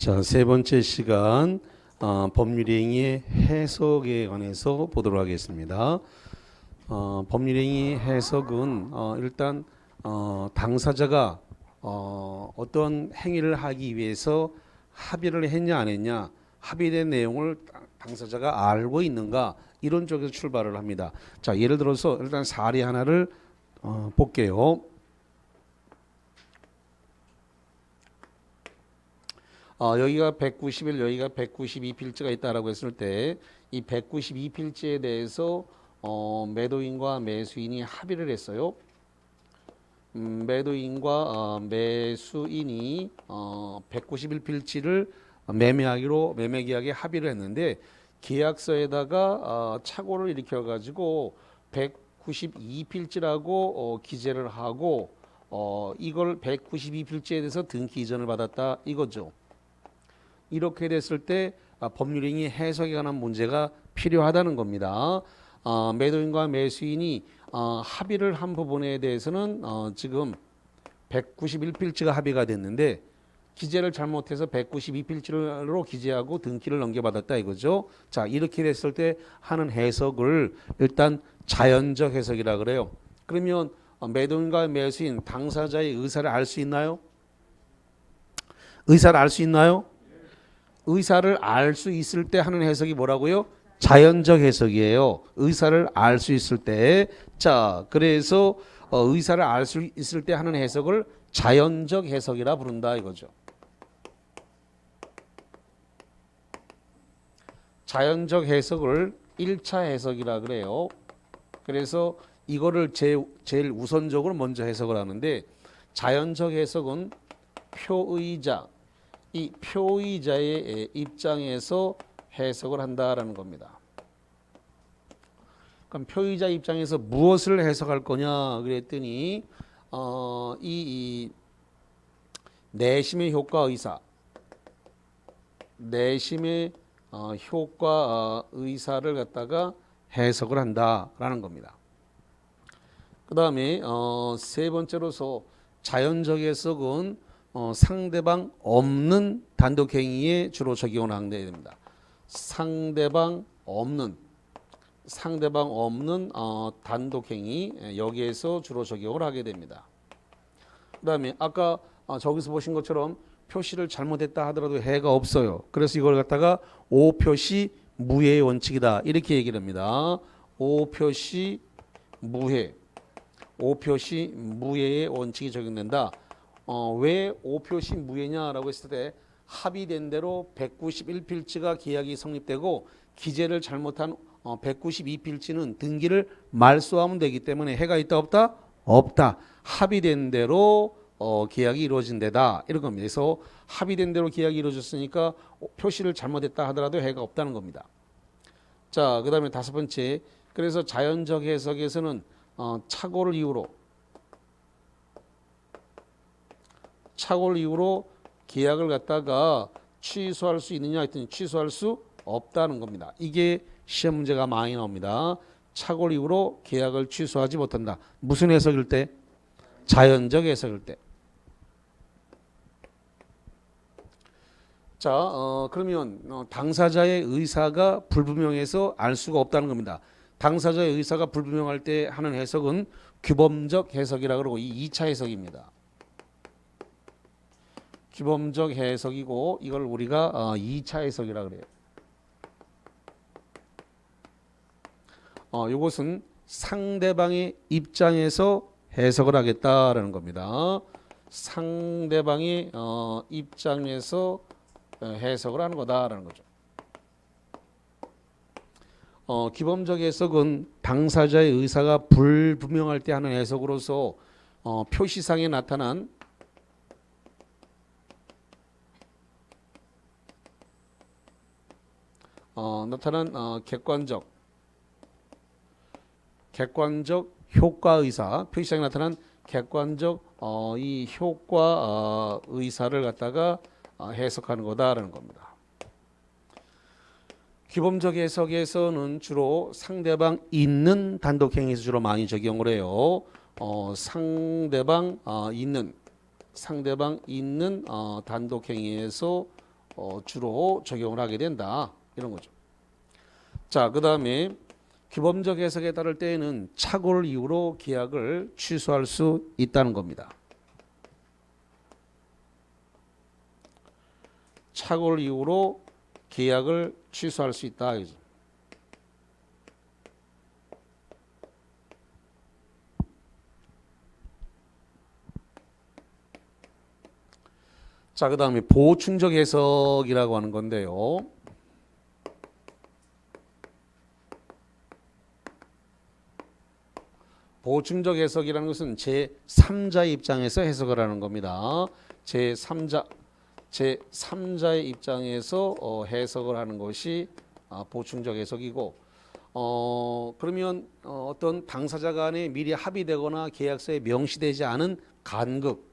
자, 세 번째 시간 법률행위의 해석에 관해서 보도록 하겠습니다. 법률행위 해석은 일단 당사자가 어떤 행위를 하기 위해서 합의를 했냐 안 했냐, 합의된 내용을 당사자가 알고 있는가, 이런 쪽에서 출발을 합니다. 자, 예를 들어서 일단 사례 하나를 볼게요. 여기가 190일, 여기가 192필지가 있다라고 했을 때 이 192필지에 대해서 매도인과 매수인이 합의를 했어요. 매도인과 매수인이 191필지를 매매계약에 합의를 했는데, 계약서에다가 착오를 일으켜 가지고 192필지라고 기재를 하고 이걸 192필지에 대해서 등기 이전을 받았다 이거죠. 이렇게 됐을 때 법률행위 해석에 관한 문제가 필요하다는 겁니다. 매도인과 매수인이 합의를 한 부분에 대해서는 지금 191필지가 합의가 됐는데 기재를 잘못해서 192필지로 기재하고 등기를 넘겨받았다 이거죠. 자, 이렇게 됐을 때 하는 해석을 일단 자연적 해석이라 그래요. 그러면 매도인과 매수인 당사자의 의사를 알 수 있나요? 의사를 알 수 있나요? 의사를 알 수 있을 때 하는 해석이 뭐라고요? 자연적 해석이에요. 의사를 알 수 있을 때. 자, 그래서 의사를 알 수 있을 때 하는 해석을 자연적 해석이라 부른다 이거죠. 자연적 해석을 1차 해석이라 그래요. 그래서 이거를 제일 우선적으로 먼저 해석을 하는데, 자연적 해석은 표의자, 이 표의자의 입장에서 해석을 한다라는 겁니다. 그럼 표의자 입장에서 무엇을 해석할 거냐 그랬더니 이 내심의 효과 의사, 내심의 효과 의사를 갖다가 해석을 한다라는 겁니다. 그 다음에 세 번째로서 자연적 해석은 상대방 없는 단독행위에 주로 적용을 하게 됩니다. 상대방 없는 단독행위, 여기에서 주로 적용을 하게 됩니다. 그 다음에 아까 저기서 보신 것처럼 표시를 잘못했다 하더라도 해가 없어요. 그래서 이걸 갖다가 오표시 무해의 원칙이다 이렇게 얘기를 합니다. 오표시 무해의 원칙이 적용된다. 왜 오표시 무해냐라고 했을 때 합의된 대로 191필지가 계약이 성립되고 기재를 잘못한 192필지는 등기를 말소하면 되기 때문에 해가 있다 없다? 없다. 합의된 대로 계약이 이루어진 데다 이런 겁니다. 그래서 합의된 대로 계약이 이루어졌으니까 표시를 잘못했다 하더라도 해가 없다는 겁니다. 자, 그 다음에 다섯 번째, 그래서 자연적 해석에서는 착오를 이유로 계약을 갖다가 취소할 수 있느냐 했더니 취소할 수 없다는 겁니다. 이게 시험 문제가 많이 나옵니다. 착오를 이유로 계약을 취소하지 못한다. 무슨 해석일 때? 자연적 해석일 때. 자, 그러면 당사자의 의사가 불분명해서 알 수가 없다는 겁니다. 당사자의 의사가 불분명할 때 하는 해석은 규범적 해석이라 그러고 이 2차 해석입니다. 규범적 해석이고 이걸 우리가 2차 해석이라 그래요. 이것은 상대방의 입장에서 해석을 하겠다라는 겁니다. 상대방의 입장에서 해석을 하는 거다라는 거죠. 기본적 해석은 당사자의 의사가 불분명할 때 하는 해석으로서 표시상에 나타난 객관적 효과 의사, 표시상에 나타난 객관적 이 효과 의사를 갖다가 해석하는 거다라는 겁니다. 규범적 해석에서는 주로 상대방 있는 단독행위에서 주로 많이 적용을 해요. 상대방 있는 단독행위에서 주로 적용을 하게 된다. 이런 거죠. 자, 그 다음에 규범적 해석에 따를 때에는 착오를 이유로 계약을 취소할 수 있다는 겁니다. 착오를 이유로 계약을 취소할 수 있다. 자, 그 다음에 보충적 해석이라고 하는 건데요. 보충적 해석이라는 것은 제3자의 입장에서 해석을 하는 겁니다. 제3자의 입장에서 해석을 하는 것이 보충적 해석이고, 그러면 어떤 당사자 간에 미리 합의되거나 계약서에 명시되지 않은 간극,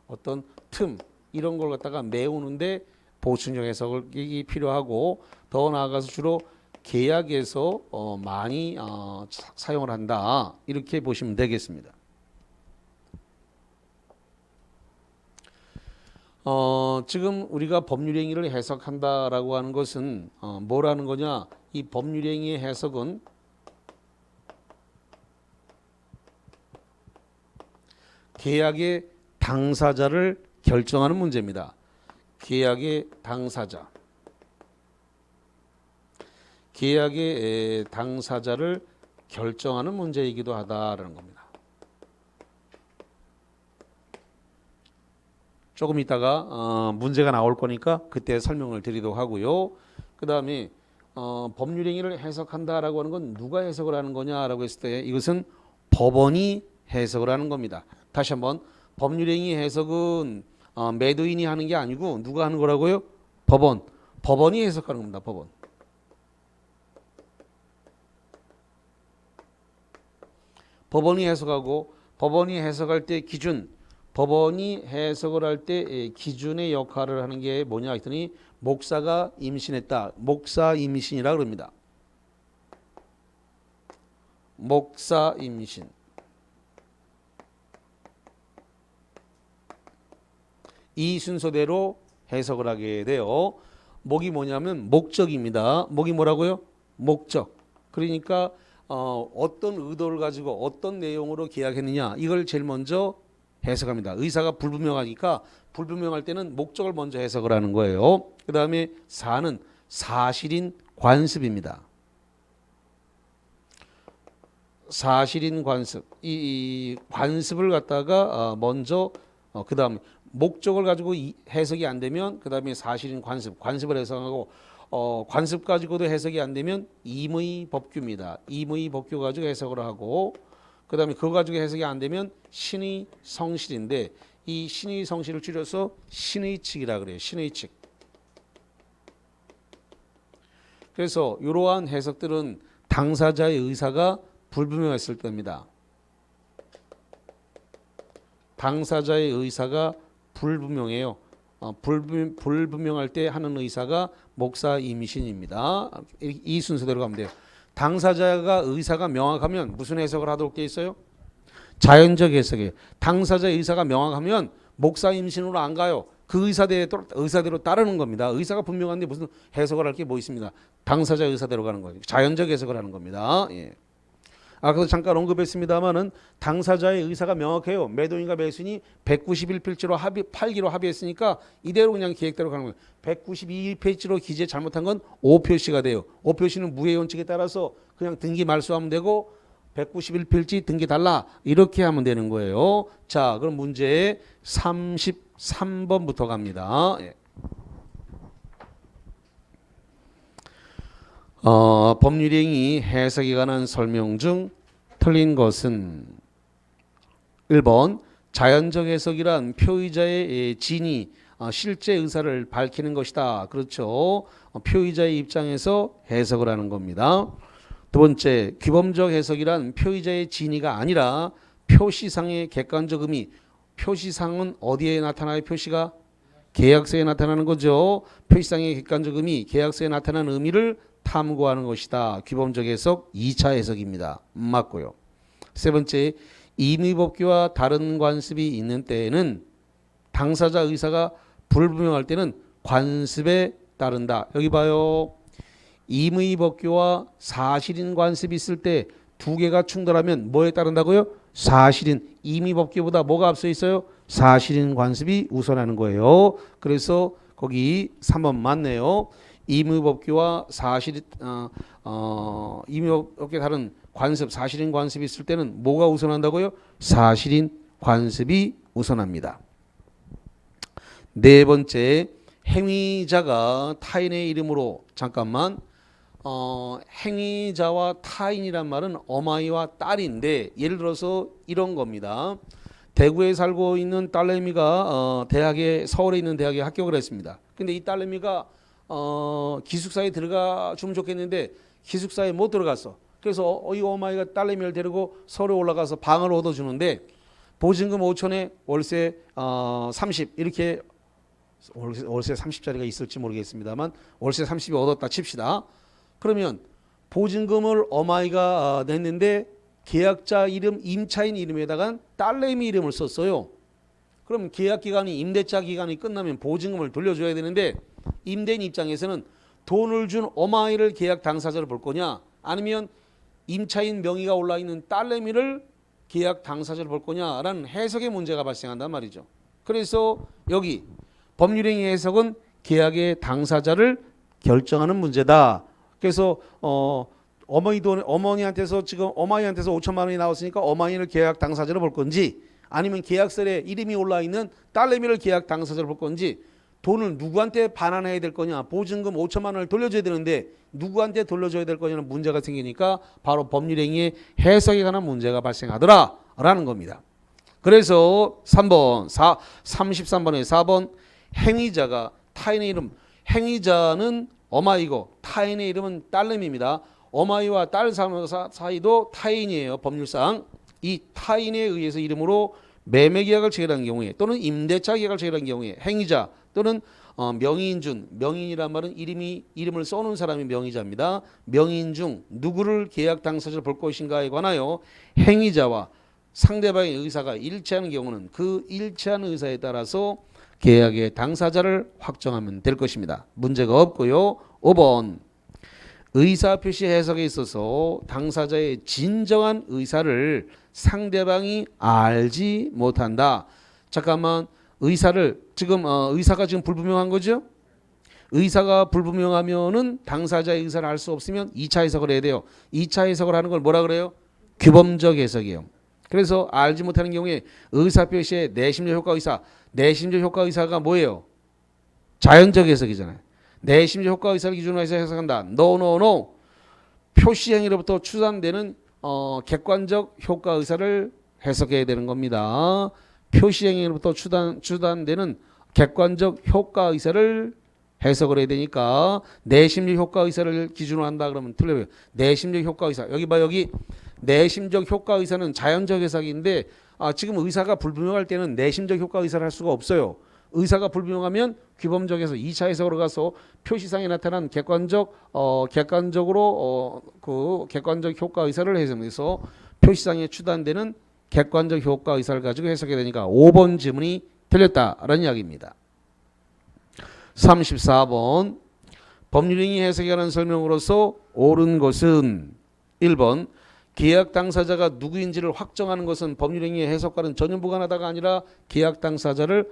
어떤 틈 이런 걸 갖다가 메우는데 보충적 해석이 필요하고, 더 나아가서 주로 계약에서 많이 사용을 한다. 이렇게 보시면 되겠습니다. 지금 우리가 법률행위를 해석한다라고 하는 것은 뭐라는 거냐? 이 법률행위의 해석은 계약의 당사자를 결정하는 문제입니다. 계약의 당사자. 계약의 당사자를 결정하는 문제이기도 하다라는 겁니다. 조금 있다가 문제가 나올 거니까 그때 설명을 드리도록 하고요. 그 다음에 법률행위를 해석한다라고 하는 건 누가 해석을 하는 거냐라고 했을 때 이것은 법원이 해석을 하는 겁니다. 다시 한번 법률행위 해석은 매도인이 하는 게 아니고 누가 하는 거라고요? 법원이 해석하는 겁니다. 법원이 해석하고, 법원이 해석할 때 기준, 법원이 해석을 할 때 기준의 역할을 하는 게 뭐냐 했더니 목사가 임신했다. 목사 임신이라 그럽니다. 목사 임신. 이 순서대로 해석을 하게 돼요. 목이 뭐냐면 목적입니다. 목이 뭐라고요? 목적. 그러니까 어떤 의도를 가지고 어떤 내용으로 계약했느냐 이걸 제일 먼저 해석합니다. 의사가 불분명하니까 불분명할 때는 목적을 먼저 해석을 하는 거예요. 그 다음에 4는 사실인 관습입니다. 사실인 관습. 이 관습을 갖다가 먼저 그 다음에 목적을 가지고 해석이 안 되면 그 다음에 사실인 관습을 해석하고, 관습 가지고도 해석이 안 되면 임의 법규입니다. 임의 법규 가지고 해석을 하고, 그 다음에 그거 가지고 해석이 안 되면 신의 성실인데, 이 신의 성실을 줄여서 신의 측이라 그래요. 신의 측. 그래서 이러한 해석들은 당사자의 의사가 불분명했을 때입니다. 당사자의 의사가 불분명해요. 불분명할 때 하는 의사가 목사 임신입니다. 이 순서대로 가면 돼요. 당사자가 의사가 명확하면 무슨 해석을 하도록 되어 있어요? 자연적 해석이에요. 당사자의 의사가 명확하면 목사 임신으로 안 가요. 그 의사대로 따르는 겁니다. 의사가 분명한데 무슨 해석을 할 게 뭐 있습니다. 당사자 의사대로 가는 거예요. 자연적 해석을 하는 겁니다. 예. 아까도 잠깐 언급했습니다만은 당사자의 의사가 명확해요. 매도인과 매수인이 191필지로 팔기로 합의했으니까 이대로 그냥 계획대로 가는 거예요. 192필지로 기재 잘못한 건 5표시가 돼요. 5표시는 무효의 원칙에 따라서 그냥 등기 말소하면 되고 191필지 등기 달라 이렇게 하면 되는 거예요. 자, 그럼 문제 33번부터 갑니다. 예. 법률행위 해석에 관한 설명 중 틀린 것은 1번 자연적 해석이란 표의자의 진위 실제 의사를 밝히는 것이다. 그렇죠. 표의자의 입장에서 해석을 하는 겁니다. 두 번째 규범적 해석이란 표의자의 진위가 아니라 표시상의 객관적 의미. 표시상은 어디에 나타나요? 표시가 계약서에 나타나는 거죠. 표시상의 객관적 의미, 계약서에 나타나는 의미를 탐구하는 것이다. 규범적 해석 2차 해석입니다. 맞고요. 세 번째, 임의법규와 다른 관습이 있는 때에는 당사자 의사가 불분명할 때는 관습에 따른다. 여기 봐요. 임의법규와 사실인 관습이 있을 때 두 개가 충돌하면 뭐에 따른다고요? 사실인 임의법규보다 뭐가 앞서 있어요? 사실인 관습이 우선하는 거예요. 그래서 거기 3번 맞네요. 임의법규와 임의법규에 다른 관습, 사실인 관습이 있을 때는 뭐가 우선한다고요? 사실인 관습이 우선합니다. 네 번째, 행위자가 타인의 이름으로 잠깐만 행위자와 타인이란 말은 어마이와 딸인데 예를 들어서 이런 겁니다. 대구에 살고 있는 딸내미가 서울에 있는 대학에 합격을 했습니다. 근데 이 딸내미가 기숙사에 들어가 주면 좋겠는데 기숙사에 못 들어갔어. 그래서 이 어마이가 딸내미를 데리고 서울에 올라가서 방을 얻어주는데 보증금 5천에 월세 30 이렇게 월세 30짜리가 있을지 모르겠습니다만 월세 30이 얻었다 칩시다. 그러면 보증금을 어마이가 냈는데 계약자 이름 임차인 이름에다가 딸내미 이름을 썼어요. 그럼 계약 기간이 임대차 기간이 끝나면 보증금을 돌려줘야 되는데 임대인 입장에서는 돈을 준 어마이를 계약 당사자로 볼 거냐 아니면 임차인 명의가 올라 있는 딸내미를 계약 당사자로 볼 거냐라는 해석의 문제가 발생한단 말이죠. 그래서 여기 법률행위 해석은 계약의 당사자를 결정하는 문제다. 그래서 어머니한테서 지금 어마이한테서 5천만 원이 나왔으니까 어마이를 계약 당사자로 볼 건지 아니면 계약서에 이름이 올라 있는 딸내미를 계약 당사자로 볼 건지 돈을 누구한테 반환해야 될 거냐 보증금 5천만 원을 돌려줘야 되는데 누구한테 돌려줘야 될 거냐는 문제가 생기니까 바로 법률행위의 해석에 관한 문제가 발생하더라라는 겁니다. 그래서 33번에 4번 행위자가 타인의 이름 행위자는 어마이고 타인의 이름은 딸내미입니다. 어마이와 딸 사이도 타인이에요. 법률상 이 타인에 의해서 이름으로 매매계약을 체결한 경우에 또는 임대차 계약을 체결한 경우에 행위자 또는 명의인 중 명의인이란 말은 이름을 써놓은 사람이 명의자입니다. 명의인 중 누구를 계약 당사자로 볼 것인가에 관하여 행위자와 상대방의 의사가 일치하는 경우는 그 일치한 의사에 따라서 계약의 당사자를 확정하면 될 것입니다. 문제가 없고요. 5번 의사표시 해석에 있어서 당사자의 진정한 의사를 상대방이 알지 못한다. 잠깐만 의사를 지금 의사가 지금 불분명한 거죠? 의사가 불분명하면은 당사자의 의사를 알 수 없으면 2차 해석을 해야 돼요. 2차 해석을 하는 걸 뭐라 그래요? 규범적 해석이에요. 그래서 알지 못하는 경우에 의사표시의 내심적 효과 의사 내심적 효과 의사가 뭐예요? 자연적 해석이잖아요. 내심적 효과 의사를 기준으로 해서 해석한다. No. 표시행위로부터 추산되는 객관적 효과 의사를 해석해야 되는 겁니다. 표시행위로부터 추산되는 객관적 효과 의사를 해석을 해야 되니까 내심적 효과 의사를 기준으로 한다 그러면 틀려요. 내심적 효과 의사 여기 봐 여기 내심적 효과 의사는 자연적 해석인데 지금 의사가 불분명할 때는 내심적 효과 의사를 할 수가 없어요. 의사가 불분명하면 규범적에서 2차 해석으로 가서 표시상에 나타난 객관적 효과 의사를 해석해서 표시상에 추단되는 객관적 효과 의사를 가지고 해석해야 되니까 5번 지문이 틀렸다라는 이야기입니다. 34번 법률행위 해석에 관한 설명으로서 옳은 것은 1번 계약 당사자가 누구인지를 확정하는 것은 법률행위의 해석과는 전혀 무관하다가 아니라 계약 당사자를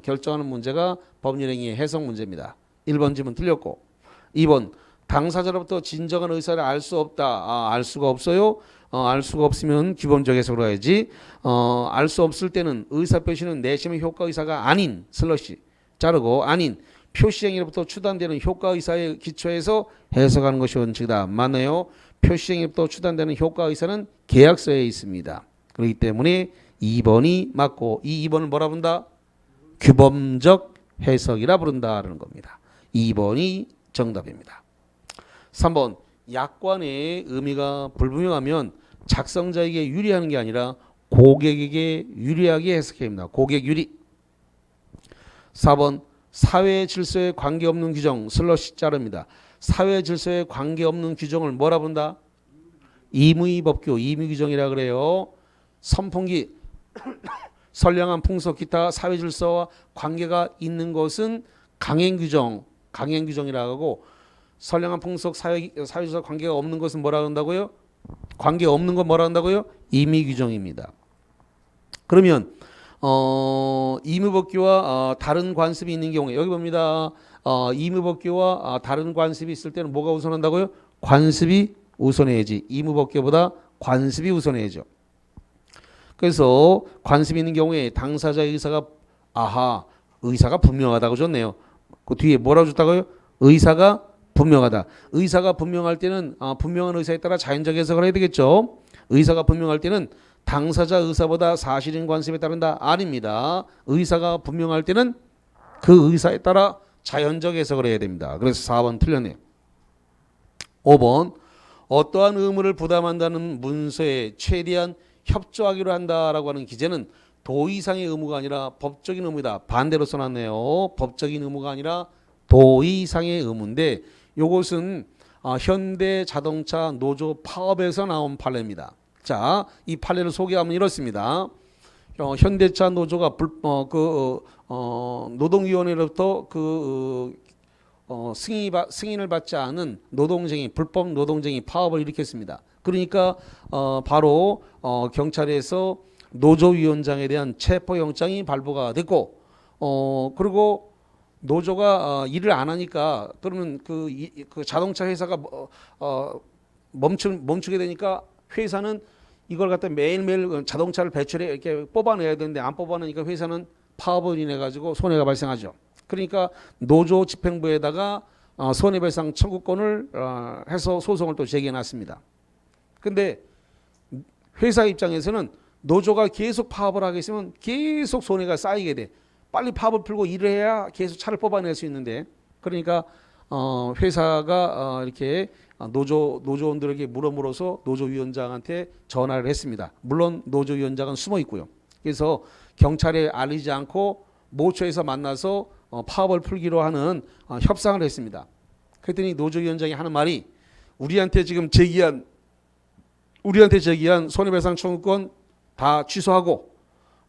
결정하는 문제가 법률행위의 해석 문제입니다. 1번 지문 틀렸고 2번 당사자로부터 진정한 의사를 알 수 없다. 알 수가 없어요. 알 수가 없으면 규범적 해석으로 해야지. 알 수 없을 때는 의사표시는 내심의 효과 의사가 아닌 슬러시 자르고 아닌 표시행위로부터 추단되는 효과 의사에 기초해서 해석하는 것이 원칙이다. 맞네요. 표시행위로부터 추단되는 효과 의사는 계약서에 있습니다. 그렇기 때문에 2번이 맞고 이 2번을 뭐라 부른다? 규범적 해석이라 부른다라는 겁니다. 2번이 정답입니다. 3번 약관의 의미가 불분명하면 작성자에게 유리하는 게 아니라 고객에게 유리하게 해석해야 합니다. 고객 유리. 4번 사회 질서에 관계없는 규정 슬러시 자릅니다. 사회 질서에 관계없는 규정을 뭐라 부른다? 임의법규, 임의규정이라 그래요. 선풍기, 선량한 풍속, 기타 사회 질서와 관계가 있는 것은 강행규정이라고 하고 선량한 풍속 사회적 관계가 없는 것은 뭐라 한다고요? 관계 없는 건 뭐라 한다고요? 임의규정입니다. 그러면 임의법규와 다른 관습이 있는 경우에 여기 봅니다. 임의법규와 다른 관습이 있을 때는 뭐가 우선한다고요? 관습이 우선해야지. 임의법규보다 관습이 우선해야죠. 그래서 관습이 있는 경우에 당사자의 의사가 분명하다고 줬네요. 그 뒤에 뭐라고 줬다고요? 의사가 분명하다. 의사가 분명할 때는 분명한 의사에 따라 자연적 해석을 해야 되겠죠. 의사가 분명할 때는 당사자 의사보다 사실인 관습에 따른다? 아닙니다. 의사가 분명할 때는 그 의사에 따라 자연적 해석을 해야 됩니다. 그래서 4번 틀렸네요. 5번 어떠한 의무를 부담한다는 문서에 최대한 협조하기로 한다라고 하는 기재는 도의상의 의무가 아니라 법적인 의무다. 반대로 써놨네요. 법적인 의무가 아니라 도의상의 의무인데 이것은 현대자동차 노조 파업에서 나온 판례입니다. 자, 이 판례를 소개하면 이렇습니다. 현대차 노조가 노동위원회로부터 승인을 받지 않은 불법 노동쟁이 파업을 일으켰습니다. 그러니까 바로 경찰에서 노조위원장에 대한 체포영장이 발부가 됐고 그리고 노조가 일을 안 하니까 그러면 그 자동차 회사가 멈추게 되니까 회사는 이걸 갖다 매일매일 자동차를 배출해 이렇게 뽑아내야 되는데 안 뽑아내니까 회사는 파업을 인해 가지고 손해가 발생하죠. 그러니까 노조 집행부에다가 손해배상 청구권을 해서 소송을 또 제기해 놨습니다. 근데 회사 입장에서는 노조가 계속 파업을 하게 있으면 계속 손해가 쌓이게 돼. 빨리 파업을 풀고 일을 해야 계속 차를 뽑아낼 수 있는데 그러니까 회사가 이렇게 노조원들에게 물어서 노조위원장한테 전화를 했습니다. 물론 노조위원장은 숨어 있고요. 그래서 경찰에 알리지 않고 모처에서 만나서 파업을 풀기로 하는 협상을 했습니다. 그랬더니 노조위원장이 하는 말이 우리한테 제기한 손해배상 청구권 다 취소하고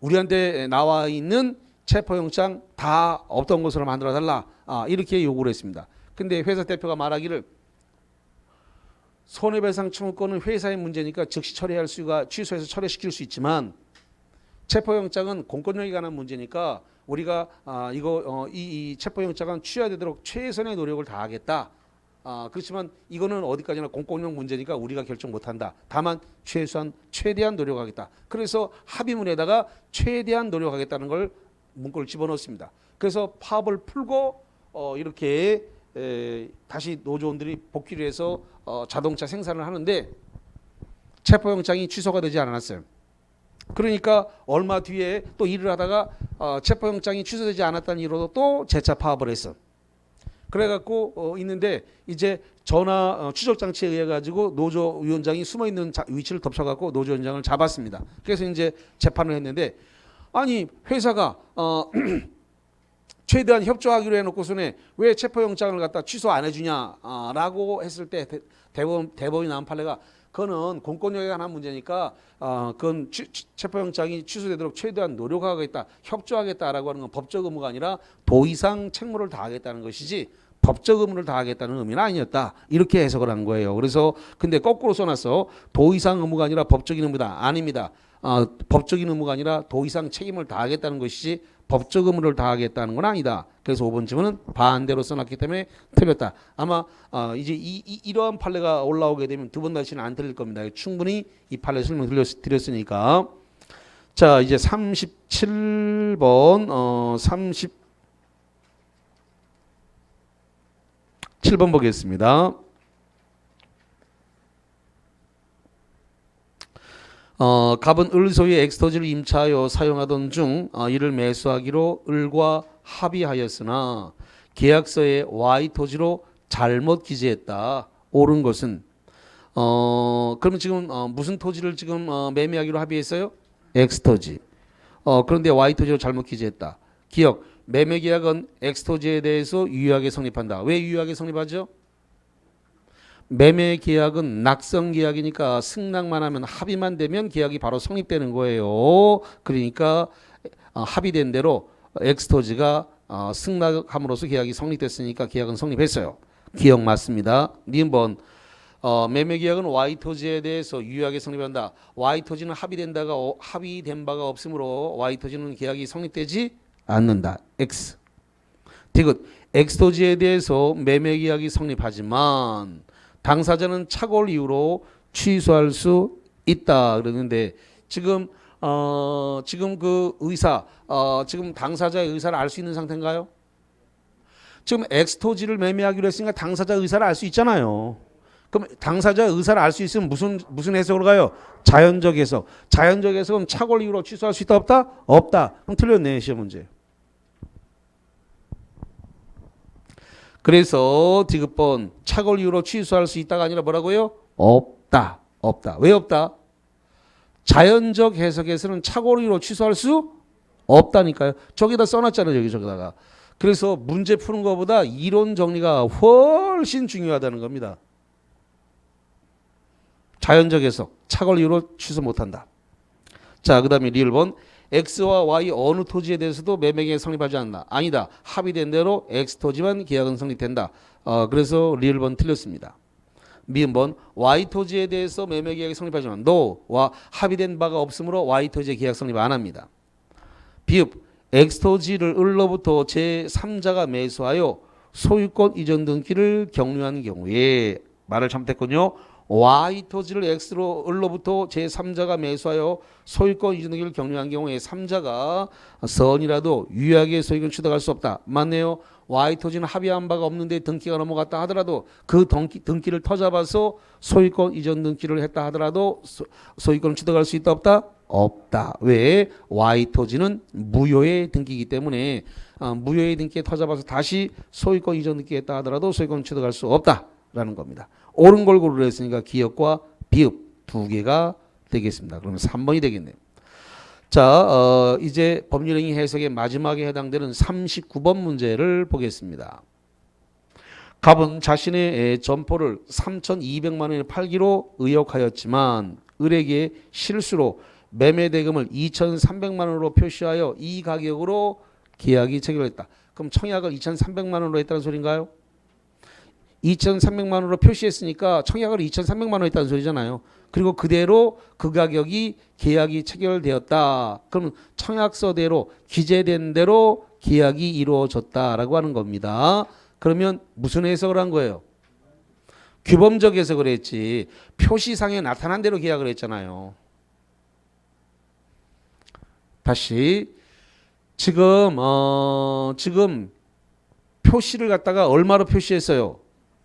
우리한테 나와 있는 체포영장 다 없던 것으로 만들어달라. 이렇게 요구를 했습니다. 근데 회사 대표가 말하기를 손해배상 청구권은 회사의 문제니까 즉시 취소해서 처리시킬 수 있지만 체포영장은 공권력에 관한 문제니까 우리가 이 체포영장은 취하되도록 최선의 노력을 다하겠다. 그렇지만 이거는 어디까지나 공권력 문제니까 우리가 결정 못한다. 다만 최대한 노력하겠다. 그래서 합의문에다가 최대한 노력하겠다는 걸 문구를 집어넣습니다. 그래서 파업을 풀고 이렇게 다시 노조원들이 복귀를 해서 자동차 생산을 하는데 체포영장이 취소가 되지 않았어요. 그러니까 얼마 뒤에 또 일을 하다가 체포영장이 취소되지 않았다는 이유로 또 재차 파업을 했어. 그래갖고 있는데 이제 전화 추적 장치에 의해 가지고 노조위원장이 숨어 있는 위치를 덮쳐갖고 노조위원장을 잡았습니다. 그래서 이제 재판을 했는데 아니 회사가 최대한 협조하기로 해놓고서는 왜 체포영장을 갖다 취소 안 해주냐라고 했을 때 대법원이 나온 판례가 그거는 공권력에 관한 문제니까 그건 체포영장이 취소되도록 최대한 노력하겠다, 협조하겠다라고 하는 건 법적 의무가 아니라 도의상 책무를 다하겠다는 것이지 법적 의무를 다하겠다는 의미는 아니었다. 이렇게 해석을 한 거예요. 그래서 근데 거꾸로 써놨어. 도의상 의무가 아니라 법적인 의무다. 아닙니다. 법적인 의무가 아니라 도의상 책임을 다하겠다는 것이지 법적 의무를 다하겠다는 건 아니다. 그래서 5번 질문은 반대로 써놨기 때문에 틀렸다. 아마 이제 이러한 판례가 올라오게 되면 두 번 다시는 안 틀릴 겁니다. 충분히 이 판례 설명 드렸으니까. 자, 이제 37번 37번 보겠습니다. 갑은 을 소유의 엑스토지를 임차하여 사용하던 중 이를 매수하기로 을과 합의하였으나 계약서에 Y 토지로 잘못 기재했다. 옳은 것은 그러면 지금 무슨 토지를 지금 매매하기로 합의했어요? 엑스토지. 그런데 Y 토지로 잘못 기재했다. 기억. 매매 계약은 엑스토지에 대해서 유효하게 성립한다. 왜 유효하게 성립하죠? 매매 계약은 낙성 계약이니까 승낙만 하면 합의만 되면 계약이 바로 성립되는 거예요. 그러니까 합의된 대로 엑스토지가 승낙함으로써 계약이 성립됐으니까 계약은 성립했어요. 기억 맞습니다. 니은번 매매 계약은 Y 토지에 대해서 유효하게 성립한다. Y 토지는 합의된 바가 없으므로 Y 토지는 계약이 성립되지 않는다. X. 디귿. X 토지에 대해서 매매 계약이 성립하지만 당사자는 착오를 이유로 취소할 수 있다. 그러는데 지금 그 의사 지금 당사자의 의사를 알 수 있는 상태인가요? 지금 X 토지를 매매하기로 했으니까 당사자 의사를 알 수 있잖아요. 그럼 당사자의 의사를 알 수 있으면 무슨 해석으로 가요? 자연적 해석. 자연적 해석은 착오를 이유로 취소할 수 있다 없다? 없다. 그럼 틀렸네 시험 문제. 그래서 디귿번 착오를 이유로 취소할 수 있다가 아니라 뭐라고요? 없다. 없다. 왜 없다? 자연적 해석에서는 착오를 이유로 취소할 수 없다니까요. 저기다 써놨잖아요. 저기다가. 그래서 문제 푸는 것보다 이론 정리가 훨씬 중요하다는 겁니다. 자연적 해석, 착오를 이유로 취소 못한다. 자, 그 다음에 리을번 X와 Y 어느 토지에 대해서도 매매계약 성립하지 않나. 아니다. 합의된 대로 X 토지만 계약은 성립된다. 그래서 리을번 틀렸습니다. 미음번 Y 토지에 대해서 매매계약이 성립하지만 NO와 합의된 바가 없으므로 Y 토지의 계약 성립 안 합니다. 비읍 X 토지를 을로부터 제3자가 매수하여 소유권 이전 등기를 격려하는 경우에 말을 잘못했군요. Y 토지를 을로부터 제3자가 매수하여 소유권 이전 등기를 격려한 경우에 3자가 선이라도 유효하게 소유권 취득할 수 없다. 맞네요. Y 토지는 합의한 바가 없는데 등기가 넘어갔다 하더라도 그 등기를 터잡아서 소유권 이전 등기를 했다 하더라도 소유권을 취득할 수 있다 없다? 없다. 왜? Y 토지는 무효의 등기이기 때문에 무효의 등기에 터잡아서 다시 소유권 이전 등기했다 하더라도 소유권을 취득할 수 없다라는 겁니다. 옳은 걸 고르려 했으니까 기역과 비읍 두 개가 되겠습니다. 그러면 3번이 되겠네요. 자, 이제 법률행위 해석의 마지막에 해당되는 39번 문제를 보겠습니다. 갑은 자신의 점포를 3,200만 원에 팔기로 의혹하였지만 을에게 실수로 매매 대금을 2,300만 원으로 표시하여 이 가격으로 계약이 체결했다. 그럼 청약을 2,300만 원으로 했다는 소린가요? 2,300만 원으로 표시했으니까 청약을 2,300만 원 했다는 소리잖아요. 그리고 그대로 그 가격이 계약이 체결되었다. 그럼 청약서대로 기재된 대로 계약이 이루어졌다라고 하는 겁니다. 그러면 무슨 해석을 한 거예요? 규범적 해석을 했지. 표시상에 나타난 대로 계약을 했잖아요. 다시 지금 표시를 갖다가 얼마로 표시했어요?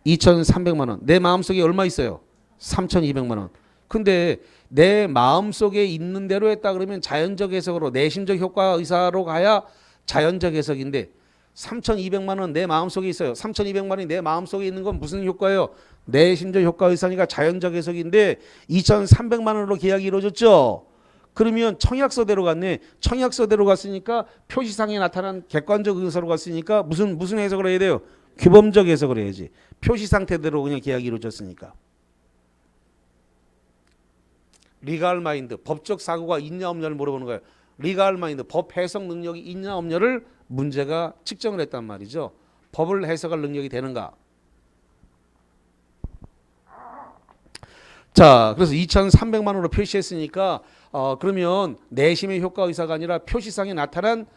2,300만 원. 내 마음속에 얼마 있어요? 3,200만 원. 근데 내 마음속에 있는 대로 했다 그러면 자연적 해석으로 내심적 효과 의사로 가야 자연적 해석인데 3,200만 원 내 마음속에 있어요. 3,200만 원이 내 마음속에 있는 건 무슨 효과예요? 내심적 효과 의사니까 자연적 해석인데 2,300만 원으로 계약이 이루어졌죠. 그러면 청약서대로 갔네. 청약서대로 갔으니까 표시상에 나타난 객관적 의사로 갔으니까 무슨 해석을 해야 돼요? 규범적 해석을 해야지. 표시 상태대로 그냥 계약이 이루어졌으니까. 리갈 마인드, 법적 사고가 있냐 없냐를 물어보는 거예요. 리갈 마인드, 법 해석 능력이 있냐 없냐를 문제가 측정을 했단 말이죠. 법을 해석할 능력이 되는가. 자, 그래서 2,300만 원으로 표시했으니까 그러면 내심의 효과 의사가 아니라 표시상에 나타난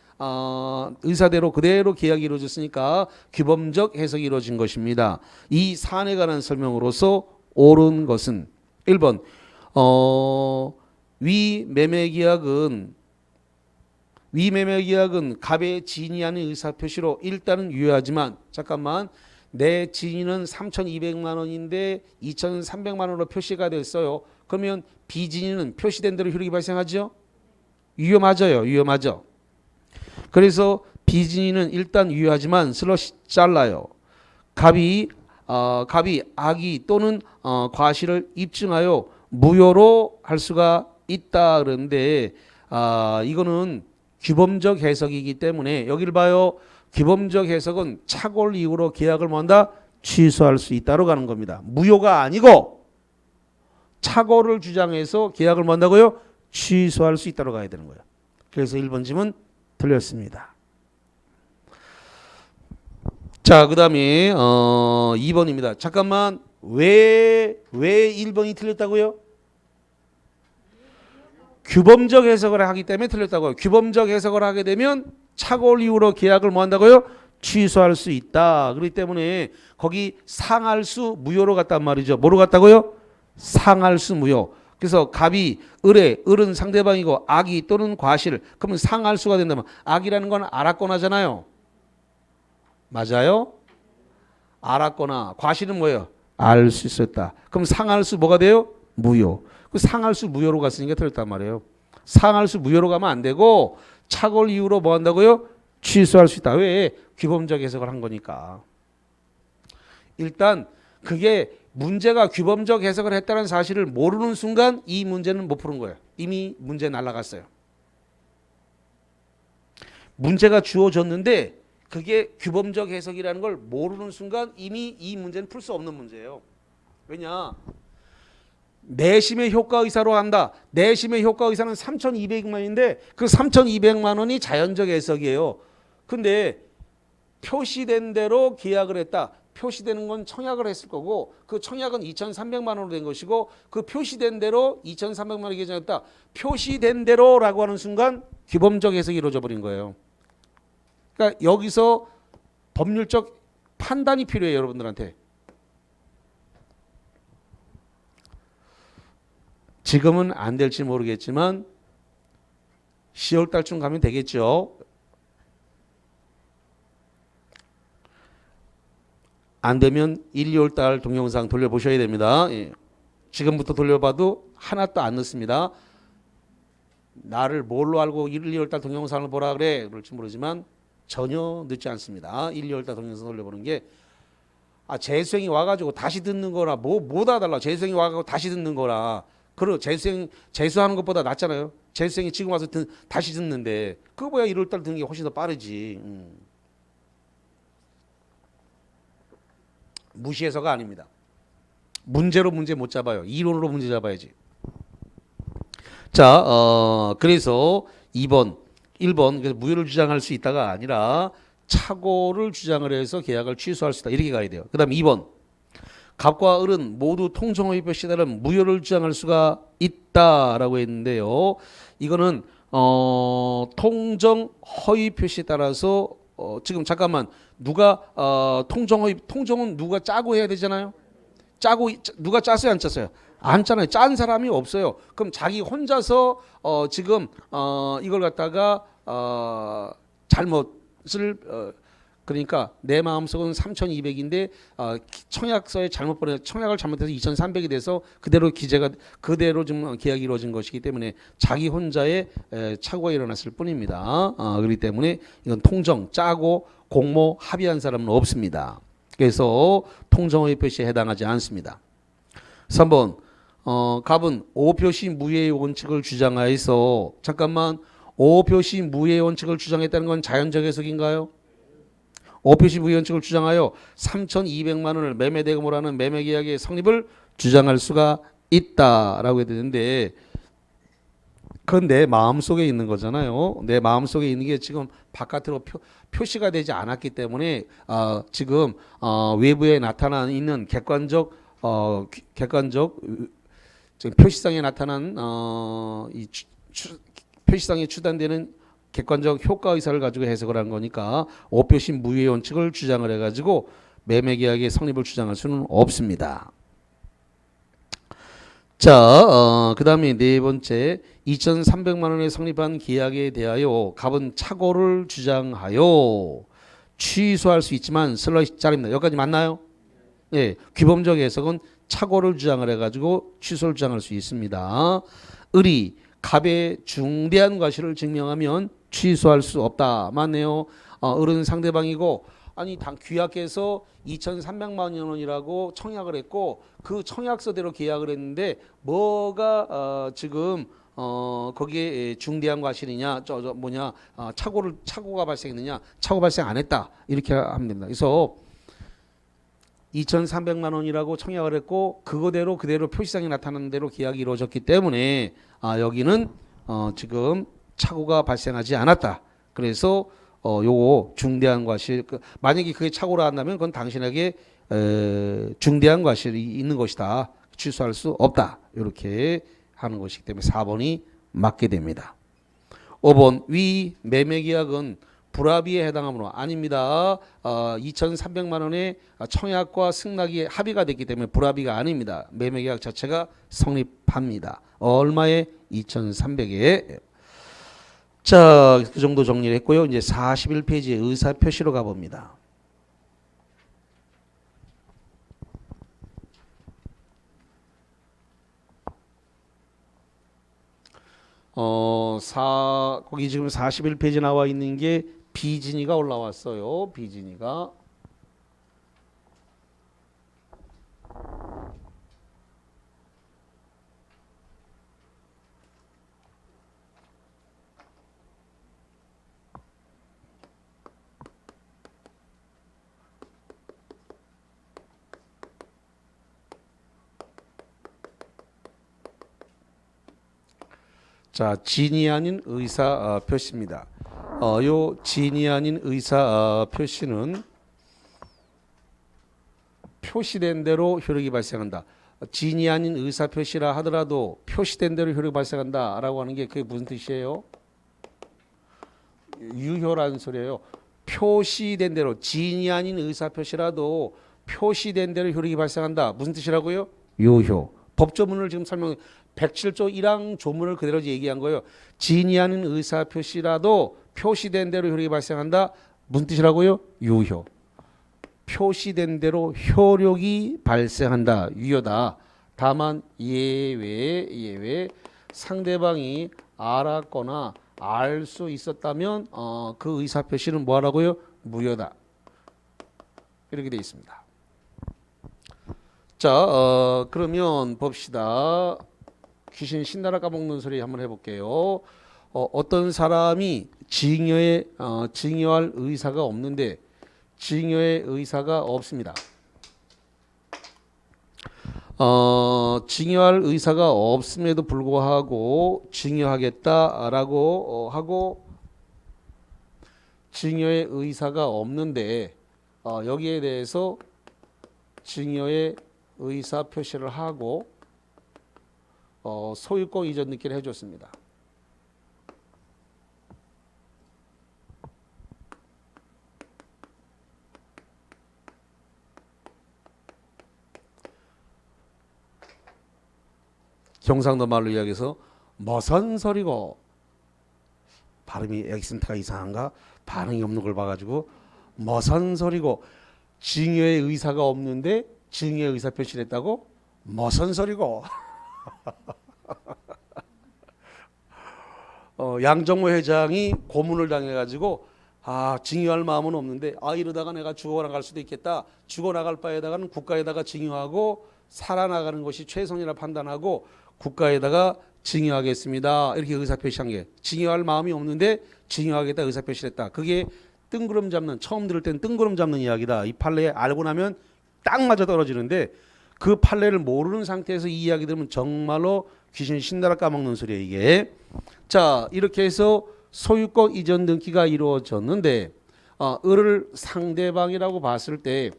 의사대로 그대로 계약이 이루어졌으니까 규범적 해석이 이루어진 것입니다. 이 사안에 관한 설명으로서 옳은 것은 1번 위 매매 계약은 갑의 지인이 아닌 의사표시로 일단은 유효하지만 잠깐만 내 지인은 3,200만 원인데 2,300만 원으로 표시가 됐어요. 그러면 비지인은 표시된 대로 효력이 발생하죠? 유효하죠. 그래서 비지인은 일단 유효하지만 슬러시 잘라요. 갑이 악의 또는 과실을 입증하여 무효로 할 수가 있다 그러는데 이거는 규범적 해석이기 때문에 여기를 봐요. 규범적 해석은 착오를 이유로 계약을 뭐한다? 취소할 수 있다로 가는 겁니다. 무효가 아니고 착오를 주장해서 계약을 뭐한다고요? 취소할 수 있다로 가야 되는 거예요. 그래서 1번 질문 틀렸습니다. 자, 그다음에 2번입니다. 잠깐만, 왜 1번이 틀렸다고요? 규범적 해석을 하기 때문에 틀렸다고요. 규범적 해석을 하게 되면 착오를 이유로 계약을 뭐 한다고요? 취소할 수 있다. 그렇기 때문에 거기 상할수 무효로 갔단 말이죠. 뭐로 갔다고요? 상할수 무효. 그래서 갑이 을은 상대방이고 악이 또는 과실. 그러면 상할수가 된다면 악이라는 건 알았거나잖아요. 맞아요? 알았거나 과실은 뭐예요? 알 수 있었다. 그럼 상할수 뭐가 돼요? 무효. 그 상할수 무효로 갔으니까 틀렸단 말이에요. 상할수 무효로 가면 안 되고 착오를 이유로 뭐 한다고요? 취소할 수 있다. 왜? 규범적 해석을 한 거니까. 일단 그게 문제가 규범적 해석을 했다는 사실을 모르는 순간 이 문제는 못 푸는 거예요. 이미 문제 날아갔어요. 문제가 주어졌는데 그게 규범적 해석이라는 걸 모르는 순간 이미 이 문제는 풀 수 없는 문제예요. 왜냐? 내심의 효과의사로 한다. 내심의 효과의사는 3,200만인데 그 3,200만 원이 자연적 해석이에요. 근데 표시된 대로 계약을 했다. 표시되는 건 청약을 했을 거고 그 청약은 2,300만 원으로 된 것이고 그 표시된 대로 2,300만 원이 계정했다. 표시된 대로라고 하는 순간 규범적 해석이 이루어져 버린 거예요. 그러니까 여기서 법률적 판단이 필요해요, 여러분들한테. 지금은 안 될지 모르겠지만 10월 달쯤 가면 되겠죠. 안 되면 1, 2월 달 동영상 돌려보셔야 됩니다. 예. 지금부터 돌려봐도 하나도 안 늦습니다. 나를 뭘로 알고 1, 2월 달 동영상을 보라 그래? 그럴지 모르지만 전혀 늦지 않습니다. 1, 2월 달 동영상 돌려보는 게 재수생이 와가지고 다시 듣는 거라 뭐다 달라. 재수생이 와가지고 다시 듣는 거라. 그리고 재수하는 것보다 낫잖아요. 재수생이 지금 와서 다시 듣는데 그거 뭐야 1월 달 듣는 게 훨씬 더 빠르지. 무시해서가 아닙니다. 문제로 문제 못 잡아요. 이론으로 문제 잡아야지. 자, 그래서 2번, 1번 그래서 무효를 주장할 수 있다가 아니라 착오를 주장을 해서 계약을 취소할 수 있다. 이렇게 가야 돼요. 그 다음 2번. 갑과 을은 모두 통정허위 표시에 따른 무효를 주장할 수가 있다라고 했는데요. 이거는 통정허위 표시에 따라서 지금 잠깐만 누가 통정은 누가 짜고 해야 되잖아요. 짜고 누가 짰어요, 안 짰어요? 안 짰잖아요. 짠 사람이 없어요. 그럼 자기 혼자서 지금 이걸 갖다가 잘못을 그러니까 내 마음속은 3,200인데 청약서에 잘못 보내 청약을 잘못해서 2,300이 돼서 그대로 좀 계약이 이루어진 것이기 때문에 자기 혼자의 착오가 일어났을 뿐입니다. 그렇기 때문에 이건 통정 짜고 공모 합의한 사람은 없습니다. 그래서 통정허위 표시에 해당하지 않습니다. 3번 갑은 오표시 무효의 원칙을 주장하여서 잠깐만 오표시 무효의 원칙을 주장했다는 건 자연적 해석인가요? 오표시 무효 원칙을 주장하여 3,200만 원을 매매대금으로 하는 매매계약의 성립을 주장할 수가 있다라고 해야 되는데 그건 내 마음속에 있는 거잖아요. 내 마음속에 있는 게 지금 바깥으로 표시가 되지 않았기 때문에 지금 외부에 나타나 있는 객관적 지금 표시상에 나타난 표시상에 추단되는 객관적 효과 의사를 가지고 해석을 한 거니까 오표시 무효의 원칙을 주장을 해가지고 매매계약의 성립을 주장할 수는 없습니다. 자, 그 다음에 네 번째 2,300만 원에 성립한 계약에 대하여 갑은 착오를 주장하여 취소할 수 있지만 슬러시 짜리입니다. 여기까지 맞나요? 예, 규범적 해석은 착오를 주장을 해가지고 취소를 주장할 수 있습니다. 을이 갑의 중대한 과실을 증명하면 취소할 수 없다. 맞네요. 을은 상대방이고 아니 귀하께서 2,300만 원이라고 청약을 했고 그 청약서대로 계약을 했는데 뭐가 지금 거기에 중대한 과실이냐 착오가 발생했느냐 착오 발생 안 했다 이렇게 하면 됩니다. 그래서 2,300만 원이라고 청약을 했고 그대로 표시상에 나타나는 대로 계약이 이루어졌기 때문에 여기는 지금 착오가 발생하지 않았다. 그래서 요거 중대한 과실 만약에 그게 착오를 한다면 그건 당신에게 중대한 과실이 있는 것이다. 취소할 수 없다. 이렇게 하는 것이기 때문에 4번이 맞게 됩니다. 5번 위 매매계약은 불합의에 해당하므로 아닙니다. 2,300만 원의 청약과 승낙이 합의가 됐기 때문에 불합의가 아닙니다. 매매계약 자체가 성립합니다. 얼마에? 2,300에. 자, 그 정도 정리를 했고요. 이제 41페이지에 의사표시로 가봅니다. 거기 지금 41페이지 나와 있는 게 비진이가 올라왔어요. 비진이가. 자, 진이 아닌 의사 표시입니다. 요 진이 아닌 의사 표시는 표시된 대로 효력이 발생한다. 진이 아닌 의사 표시라 하더라도 표시된 대로 효력이 발생한다라고 하는 게 그게 무슨 뜻이에요? 유효라는 소리예요. 표시된 대로 진이 아닌 의사 표시라도 표시된 대로 효력이 발생한다. 무슨 뜻이라고요? 유효. 법조문을 지금 설명 107조 1항 조문을 그대로 얘기한 거예요. 진이 아닌 의사 표시라도 표시된 대로 효력이 발생한다. 무슨 뜻이라고요? 유효. 표시된 대로 효력이 발생한다. 유효다. 다만 예외 상대방이 알았거나 알 수 있었다면 그 의사 표시는 뭐 하라고요? 무효다. 이렇게 되어 있습니다. 자, 그러면 봅시다. 귀신 신나라 까먹는 소리 한번 해볼게요. 어떤 사람이 증여할 의사가 없는데 증여의 의사가 없습니다. 증여할 의사가 없음에도 불구하고 증여하겠다라고 하고 증여의 의사가 없는데 여기에 대해서 증여의 의사 표시를 하고 소유권 이전 등기를 해줬습니다. 경상도 말로 이야기해서 무슨 소리고 발음이 액센트가 이상한가? 반응이 없는 걸 봐가지고 무슨 소리고 증여의 의사가 없는데 증여의 의사 표시를 했다고? 무슨 소리고 양정모 회장이 고문을 당해가지고 증여할 마음은 없는데 이러다가 내가 죽어나갈 수도 있겠다. 죽어나갈 바에다가는 국가에다가 증여하고 살아나가는 것이 최선이라 판단하고 국가에다가 증여하겠습니다. 이렇게 의사표시한 게 증여할 마음이 없는데 증여하겠다 의사표시를 했다. 그게 뜬구름 잡는 처음 들을 땐 뜬구름 잡는 이야기다. 이 판례 알고 나면 딱 맞아 떨어지는데 그 판례를 모르는 상태에서 이 이야기 들으면 정말로 귀신 신나라 까먹는 소리예요 이게. 자 이렇게 해서 소유권 이전 등기가 이루어졌는데 을을 상대방이라고 봤을 때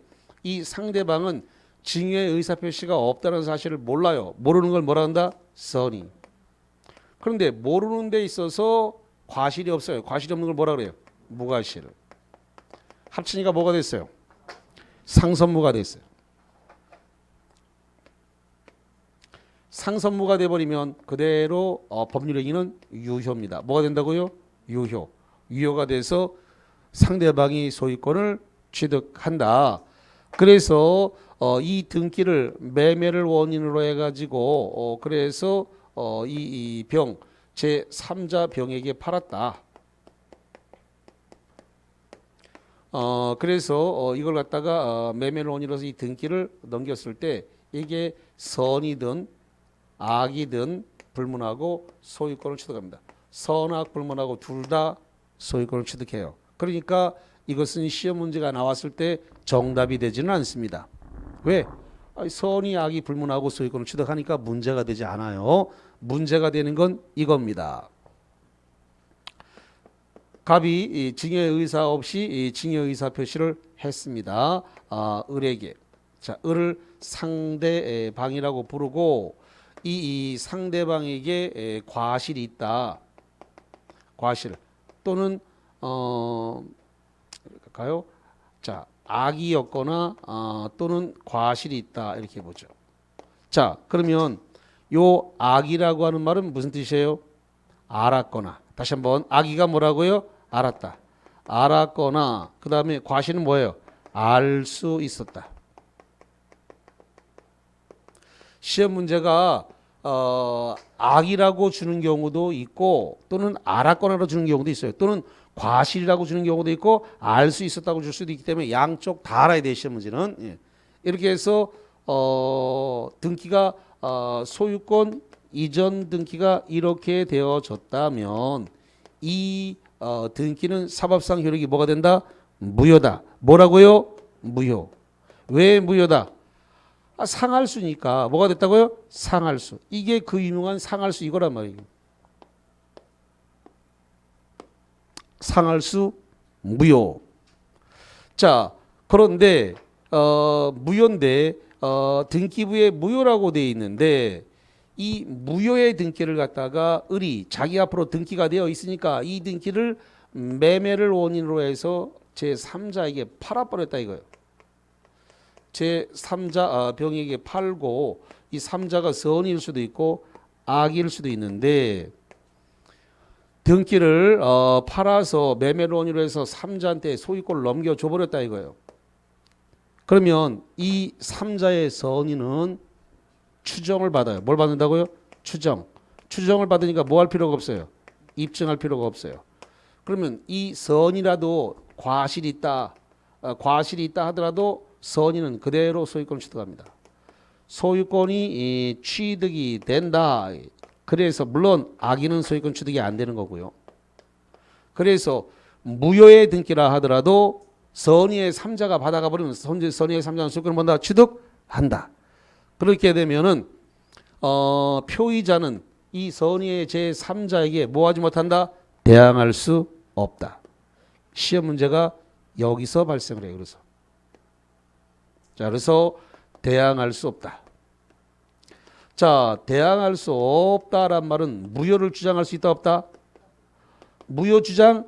이 상대방은 증여의 의사표시가 없다는 사실을 몰라요. 모르는 걸 뭐라 한다? 선의. 그런데 모르는 데 있어서 과실이 없어요. 과실이 없는 걸 뭐라 그래요? 무과실. 합치니까 뭐가 됐어요? 상선무가 됐어요. 상선무가 돼버리면 그대로 법률행위는 유효입니다. 뭐가 된다고요? 유효. 유효가 돼서 상대방이 소유권을 취득한다. 그래서 이 등기를 매매를 원인으로 해가지고 그래서 이 병 제3자 병에게 팔았다. 그래서 이걸 갖다가 매매를 원인으로서 이 등기를 넘겼을 때 이게 선이든 악이든 불문하고 소유권을 취득합니다. 선악 불문하고 둘 다 소유권을 취득해요. 그러니까 이것은 시험 문제가 나왔을 때 정답이 되지는 않습니다. 왜? 선이 악이 불문하고 소유권을 취득하니까 문제가 되지 않아요. 문제가 되는 건 이겁니다. 갑이 이 증여 의사 없이 이 증여 의사 표시를 했습니다. 을에게. 자, 을을 상대방이라고 부르고 이 상대방에게 과실이 있다. 과실 또는 까요? 자, 악이었거나 또는 과실이 있다 이렇게 보죠. 자, 그러면 요 악이라고 하는 말은 무슨 뜻이에요? 알았거나. 다시 한번 악이가 뭐라고요? 알았다. 알았거나 그 다음에 과실은 뭐예요? 알 수 있었다. 시험 문제가 악이라고 주는 경우도 있고 또는 알았거나로 주는 경우도 있어요. 또는 과실이라고 주는 경우도 있고 알 수 있었다고 줄 수도 있기 때문에 양쪽 다 알아야 돼요. 시험 문제는. 예. 이렇게 해서 등기가 소유권 이전 등기가 이렇게 되어졌다면 이 등기는 사법상 효력이 뭐가 된다? 무효다. 뭐라고요? 무효. 왜 무효다? 상할수니까. 뭐가 됐다고요? 상할수. 이게 그 유명한 상할수 이거란 말이에요. 상할수 무효. 자, 그런데 무효인데 등기부에 무효라고 돼 있는데 이 무효의 등기를 갖다가 을이 자기 앞으로 등기가 되어 있으니까 이 등기를 매매를 원인으로 해서 제3자에게 팔아버렸다 이거예요. 제3자 병에게 팔고 이 3자가 선일 수도 있고 악일 수도 있는데 등기를 팔아서 매매를 원인으로 해서 3자한테 소유권을 넘겨줘 버렸다 이거예요. 그러면 이 3자의 선인은 추정을 받아요. 뭘 받는다고요? 추정. 추정을 받으니까 뭐 할 필요가 없어요? 입증할 필요가 없어요. 그러면 이 선이라도 과실이 있다. 과실이 있다 하더라도 선인은 그대로 소유권을 취득합니다. 소유권이 취득이 된다. 그래서 물론 악인은 소유권 취득이 안 되는 거고요. 그래서 무효의 등기라 하더라도 선의의 3자가 받아가 버리면 선의의 3자는 소유권을 뭔다? 취득한다. 그렇게 되면은 표의자는 이 선의의 제3자에게 뭐하지 못한다? 대항할 수 없다. 시험 문제가 여기서 발생을 해요. 그래서 대항할 수 없다. 자, 대항할 수 없다란 말은 무효를 주장할 수 있다 없다? 무효 주장할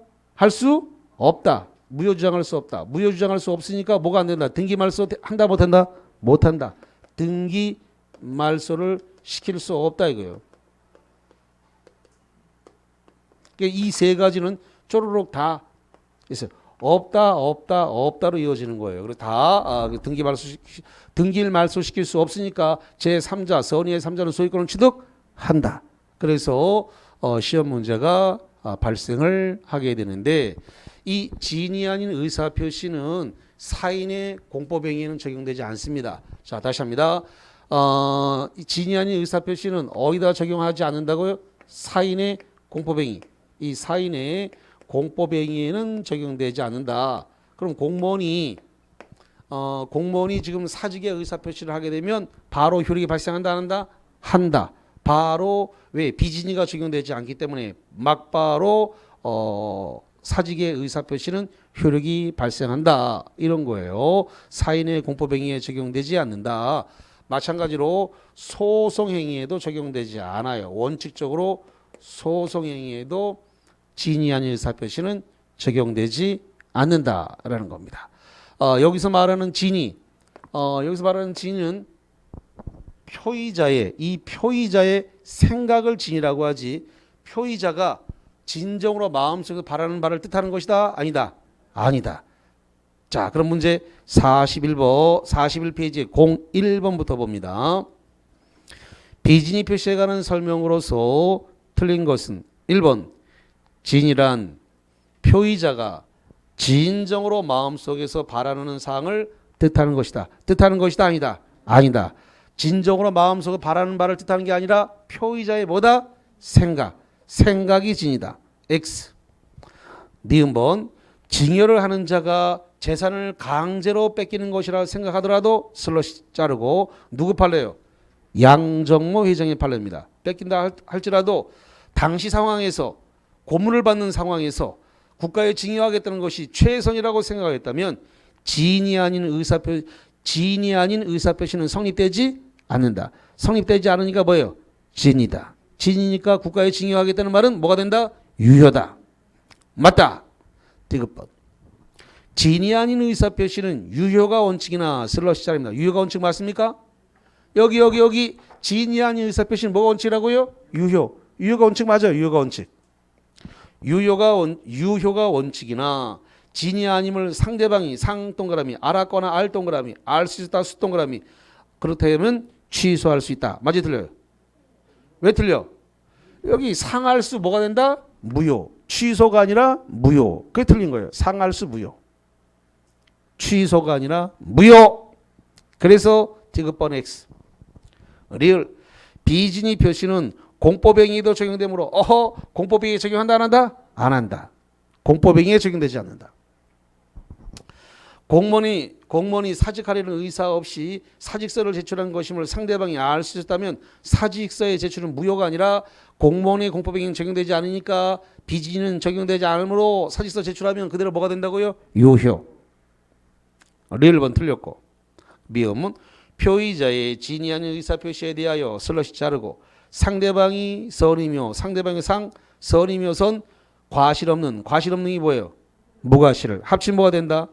수 없다. 무효 주장할 수 없다. 무효 주장할 수 없으니까 뭐가 안 된다? 등기 말소 한다 못한다? 못한다. 등기 말소를 시킬 수 없다 이거예요. 이 세 가지는 쪼르륵 다 있어요. 없다로 이어지는 거예요. 그래서 다 등기를 말소시킬 수 없으니까 제3자 선의의 3자는 소유권을 취득한다. 그래서 시험 문제가 발생을 하게 되는데 이 지인이 아닌 의사표시는 사인의 공법행위에는 적용되지 않습니다. 자, 다시 합니다. 지인이 아닌 의사표시는 어디다 적용하지 않는다고요? 사인의 공법행위. 이 사인의 공법행위에는 적용되지 않는다. 그럼 공무원이 지금 사직의 의사표시를 하게 되면 바로 효력이 발생한다 안 한다? 한다. 바로 왜? 비진이가 적용되지 않기 때문에 막바로 사직의 의사표시는 효력이 발생한다. 이런 거예요. 사인의 공법행위에 적용되지 않는다. 마찬가지로 소송행위에도 적용되지 않아요. 원칙적으로 소송행위에도 지인이 아닌 의사표시는 적용되지 않는다라는 겁니다. 여기서 말하는 진위, 여기서 말하는 진위는 표의자의 생각을 진이라고 하지 표의자가 진정으로 마음속에 바라는 바를 뜻하는 것이다? 아니다. 아니다. 자, 그럼 문제 41페이지 01번부터 봅니다. 비진이 표시에 관한 설명으로서 틀린 것은 1번 진이란 표의자가 진정으로 마음속에서 바라는 사항을 뜻하는 것이다. 뜻하는 것이다? 아니다. 아니다. 진정으로 마음속에 바라는 바를 뜻하는 게 아니라 표의자의 뭐다? 생각이 진이다. X. 니은번 징여를 하는 자가 재산을 강제로 뺏기는 것이라 생각하더라도 슬러시 자르고 누구 판례요? 양정모 회장의 판례입니다. 뺏긴다 할지라도 당시 상황에서 고문을 받는 상황에서 국가에 징여하겠다는 것이 최선이라고 생각했다면 지인이 아닌 의사표시는 성립되지 않는다. 성립되지 않으니까 뭐예요? 진이다. 진이니까 국가에 징여하겠다는 말은 뭐가 된다? 유효다. 맞다. 디귿번. 진이 아닌 의사표시는 유효가 원칙이나 슬러시 자리입니다. 유효가 원칙 맞습니까? 여기 진이 아닌 의사표시는 뭐가 원칙이라고요? 유효가 원칙 맞아요. 유효가 원칙. 유효가 원칙이나 진이 아님을 상대방이 상동그라미 알았거나 알동그라미 알 수 있다 수동그라미 그렇다면 취소할 수 있다. 맞지 틀려요? 왜 틀려? 여기 상할 수 뭐가 된다? 무효. 취소가 아니라 무효. 그게 틀린 거예요. 상할 수 무효. 취소가 아니라 무효. 그래서 디귿번 X. 리을. 비진이 표시는 공법행위에도 적용되므로 공법행위에 적용한다 안 한다? 안 한다. 공법행위에 적용되지 않는다. 공무원이 사직하려는 의사 없이 사직서를 제출한 것임을 상대방이 알 수 있었다면 사직서의 제출은 무효가 아니라 공무원의 공법행위는 적용되지 않으니까 비진은 적용되지 않으므로 사직서 제출하면 그대로 뭐가 된다고요? 유효. 리을번 틀렸고 미음은 표의자의 진이 아닌 의사표시에 대하여 슬러시 자르고 상대방이 선이며 상대방의 상 선이며 선 과실 없는 이 뭐예요? 무과실을 합치면 뭐가 된다?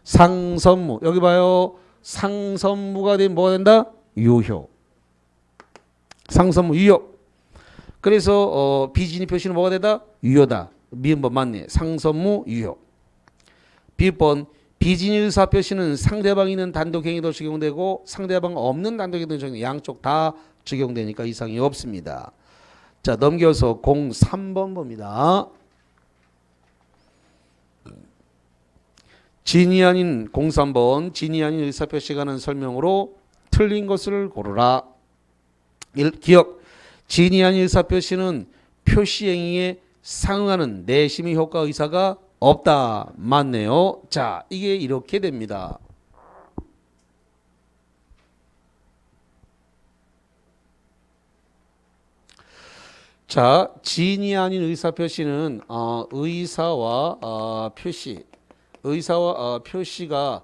상선무. 여기 봐요. 상선무가 되면 뭐가 된다? 유효. 상선무 유효. 그래서 비진이 표시는 뭐가 되다? 유효다. 미음번 맞네. 상선무 유효. B번 비진이 의사 표시는 상대방 있는 단독행위도 적용되고 상대방 없는 단독행위도 적용. 양쪽 다 적용되니까 이상이 없습니다. 자 넘겨서 03번 봅니다. 진이 아닌 03번 진이 아닌 의사표시가 하는 설명으로 틀린 것을 고르라. 기억. 진이 아닌 의사표시는 표시행위에 상응하는 내심의 효과 의사가 없다. 맞네요. 자 이게 이렇게 됩니다. 자 진이 아닌 의사표시는 의사와 표시가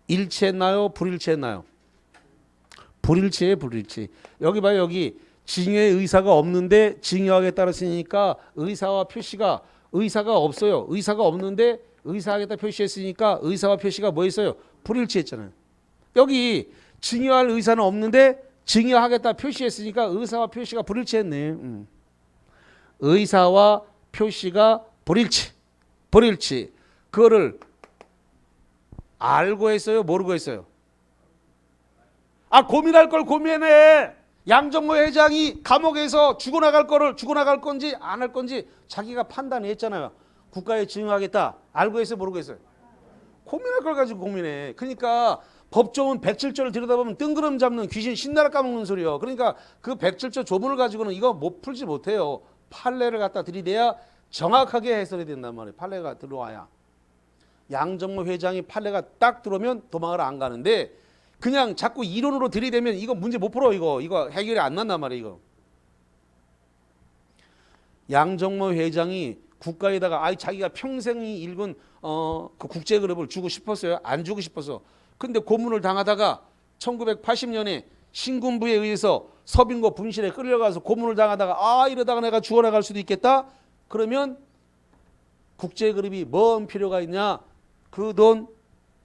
일치했나요? 불일치했나요? 불일치에 불일치. 여기 봐요. 여기 징여의 의사가 없는데 징여하겠다 했으니까 의사와 표시가 의사가 없어요. 의사가 없는데 의사하겠다 표시했으니까 의사와 표시가 뭐 했어요? 불일치했잖아요. 여기 징여할 의사는 없는데 징여하겠다 표시했으니까 의사와 표시가 불일치했네. 의사와 표시가 불일치. 그거를 알고 했어요? 모르고 했어요? 고민할 걸 고민해. 양정모 회장이 감옥에서 죽어나갈 건지 안 할 건지 자기가 판단했잖아요. 국가에 증여하겠다. 알고 했어요? 모르고 했어요? 고민할 걸 가지고 고민해. 그러니까 법조문 107조를 들여다보면 뜬구름 잡는 귀신 신나라 까먹는 소리요. 그러니까 그 107조 조문을 가지고는 이거 풀지 못해요. 판례를 갖다 들이대야 정확하게 해설이 된단 말이에요. 판례가 들어와야. 양정모 회장이 판례가 딱 들어오면 도망을 안 가는데 그냥 자꾸 이론으로 들이대면 이거 문제 못 풀어. 이거 해결이 안 난단 말이에요. 이거. 양정모 회장이 국가에다가 자기가 평생이 읽은 그 국제그룹을 주고 싶었어요? 안 주고 싶었어. 근데 고문을 당하다가 1980년에 신군부에 의해서 서빙고 분실에 끌려가서 고문을 당하다가 이러다가 내가 죽어나갈 수도 있겠다. 그러면 국제그룹이 뭔 필요가 있냐? 그 돈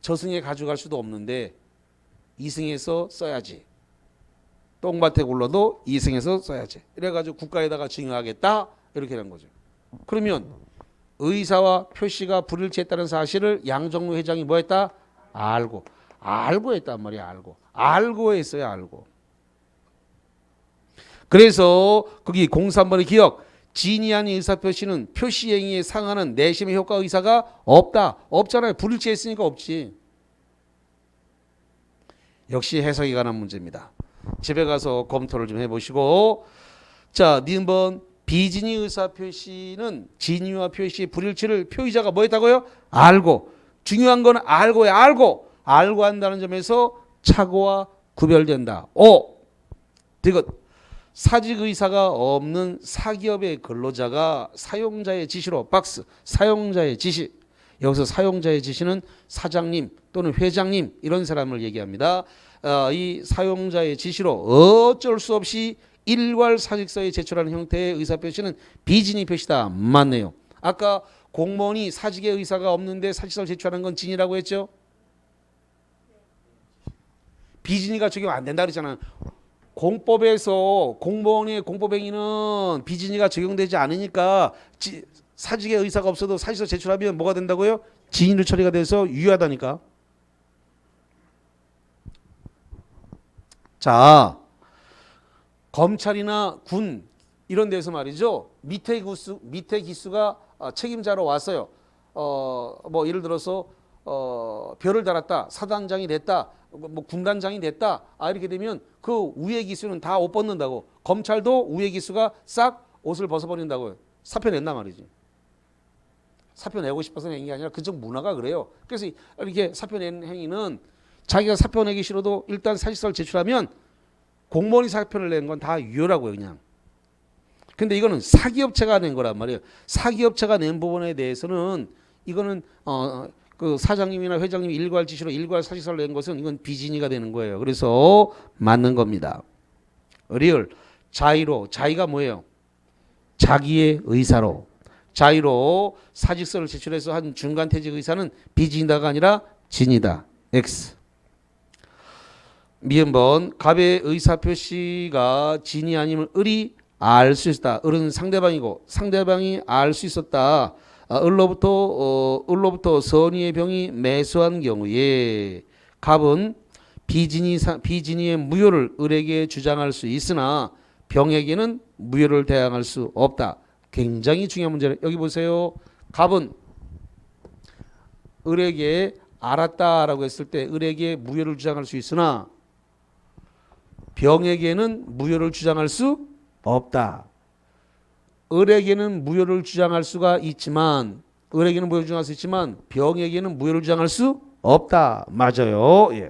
저승에 가져갈 수도 없는데 이승에서 써야지. 똥밭에 굴러도 이승에서 써야지. 이래가지고 국가에다가 증여하겠다. 이렇게 된 거죠. 그러면 의사와 표시가 불일치했다는 사실을 양정모 회장이 뭐 했다? 알고 했단 말이야. 알고 했어요. 알고. 그래서 거기 03번의 기억. 진이 아닌 의사표시는 표시행위에 상하는 내심의 효과 의사가 없다. 없잖아요. 불일치했으니까 없지. 역시 해석에 관한 문제입니다. 집에 가서 검토를 좀 해보시고. 자, 니은번 비진이 의사표시는 진이와 표시의 불일치를 표의자가 뭐 했다고요? 알고. 중요한 건 알고야. 알고 한다는 점에서 착오와 구별된다. 디귿. 사직 의사가 없는 사기업의 근로자가 사용자의 지시로 박스 사용자의 지시 여기서 사용자의 지시는 사장님 또는 회장님 이런 사람을 얘기합니다. 이 사용자의 지시로 어쩔 수 없이 일괄 사직서에 제출하는 형태의 의사표시는 비진의 표시다. 맞네요. 아까 공무원이 사직의 의사가 없는데 사직서를 제출하는 건 진이라고 했죠. 비진이가 적용 안 된다 그랬잖아요. 공법에서 공무원의 공법행위는 비진이가 적용되지 않으니까 사직의 의사가 없어도 사직서 제출하면 뭐가 된다고요? 진위로 처리가 돼서 유효하다니까. 자, 검찰이나 군 이런 데서 말이죠. 밑에 기수가 책임자로 왔어요. 뭐 예를 들어서 별을 달았다, 사단장이 됐다, 뭐 군단장이 됐다. 이렇게 되면 그 위에 기수는 다 옷 벗는다고. 검찰도 위에 기수가 싹 옷을 벗어버린다고요. 사표 낸단 말이지. 사표 내고 싶어서 낸 게 아니라 그쪽 문화가 그래요. 그래서 이렇게 사표 낸 행위는 자기가 사표 내기 싫어도 일단 사직서를 제출하면 공무원이 사표를 낸 건 다 유효라고요, 그냥. 근데 이거는 사기업체가 낸 거란 말이에요. 사기업체가 낸 부분에 대해서는 이거는 그 사장님이나 회장님이 일괄 지시로 일괄 사직서를 낸 것은 이건 비진이가 되는 거예요. 그래서 맞는 겁니다. 리얼 자의로 자의가 뭐예요? 자기의 의사로 자의로 사직서를 제출해서 한 중간퇴직 의사는 비진이다가 아니라 진이다. X. 미음번 갑의 의사표시가 진이 아니면 을이 알 수 있었다. 을은 상대방이고 상대방이 알 수 있었다. 을로부터 선의의 병이 매수한 경우에 갑은 비진이의 무효를 을에게 주장할 수 있으나 병에게는 무효를 대항할 수 없다. 굉장히 중요한 문제를 여기 보세요. 갑은 을에게 알았다라고 했을 때 을에게 무효를 주장할 수 있으나 병에게는 무효를 주장할 수 없다. 을에게는 무효를 주장할 수가 있지만 을에게는 무효를 주장할 수 있지만 병에게는 무효를 주장할 수 없다. 맞아요. 예.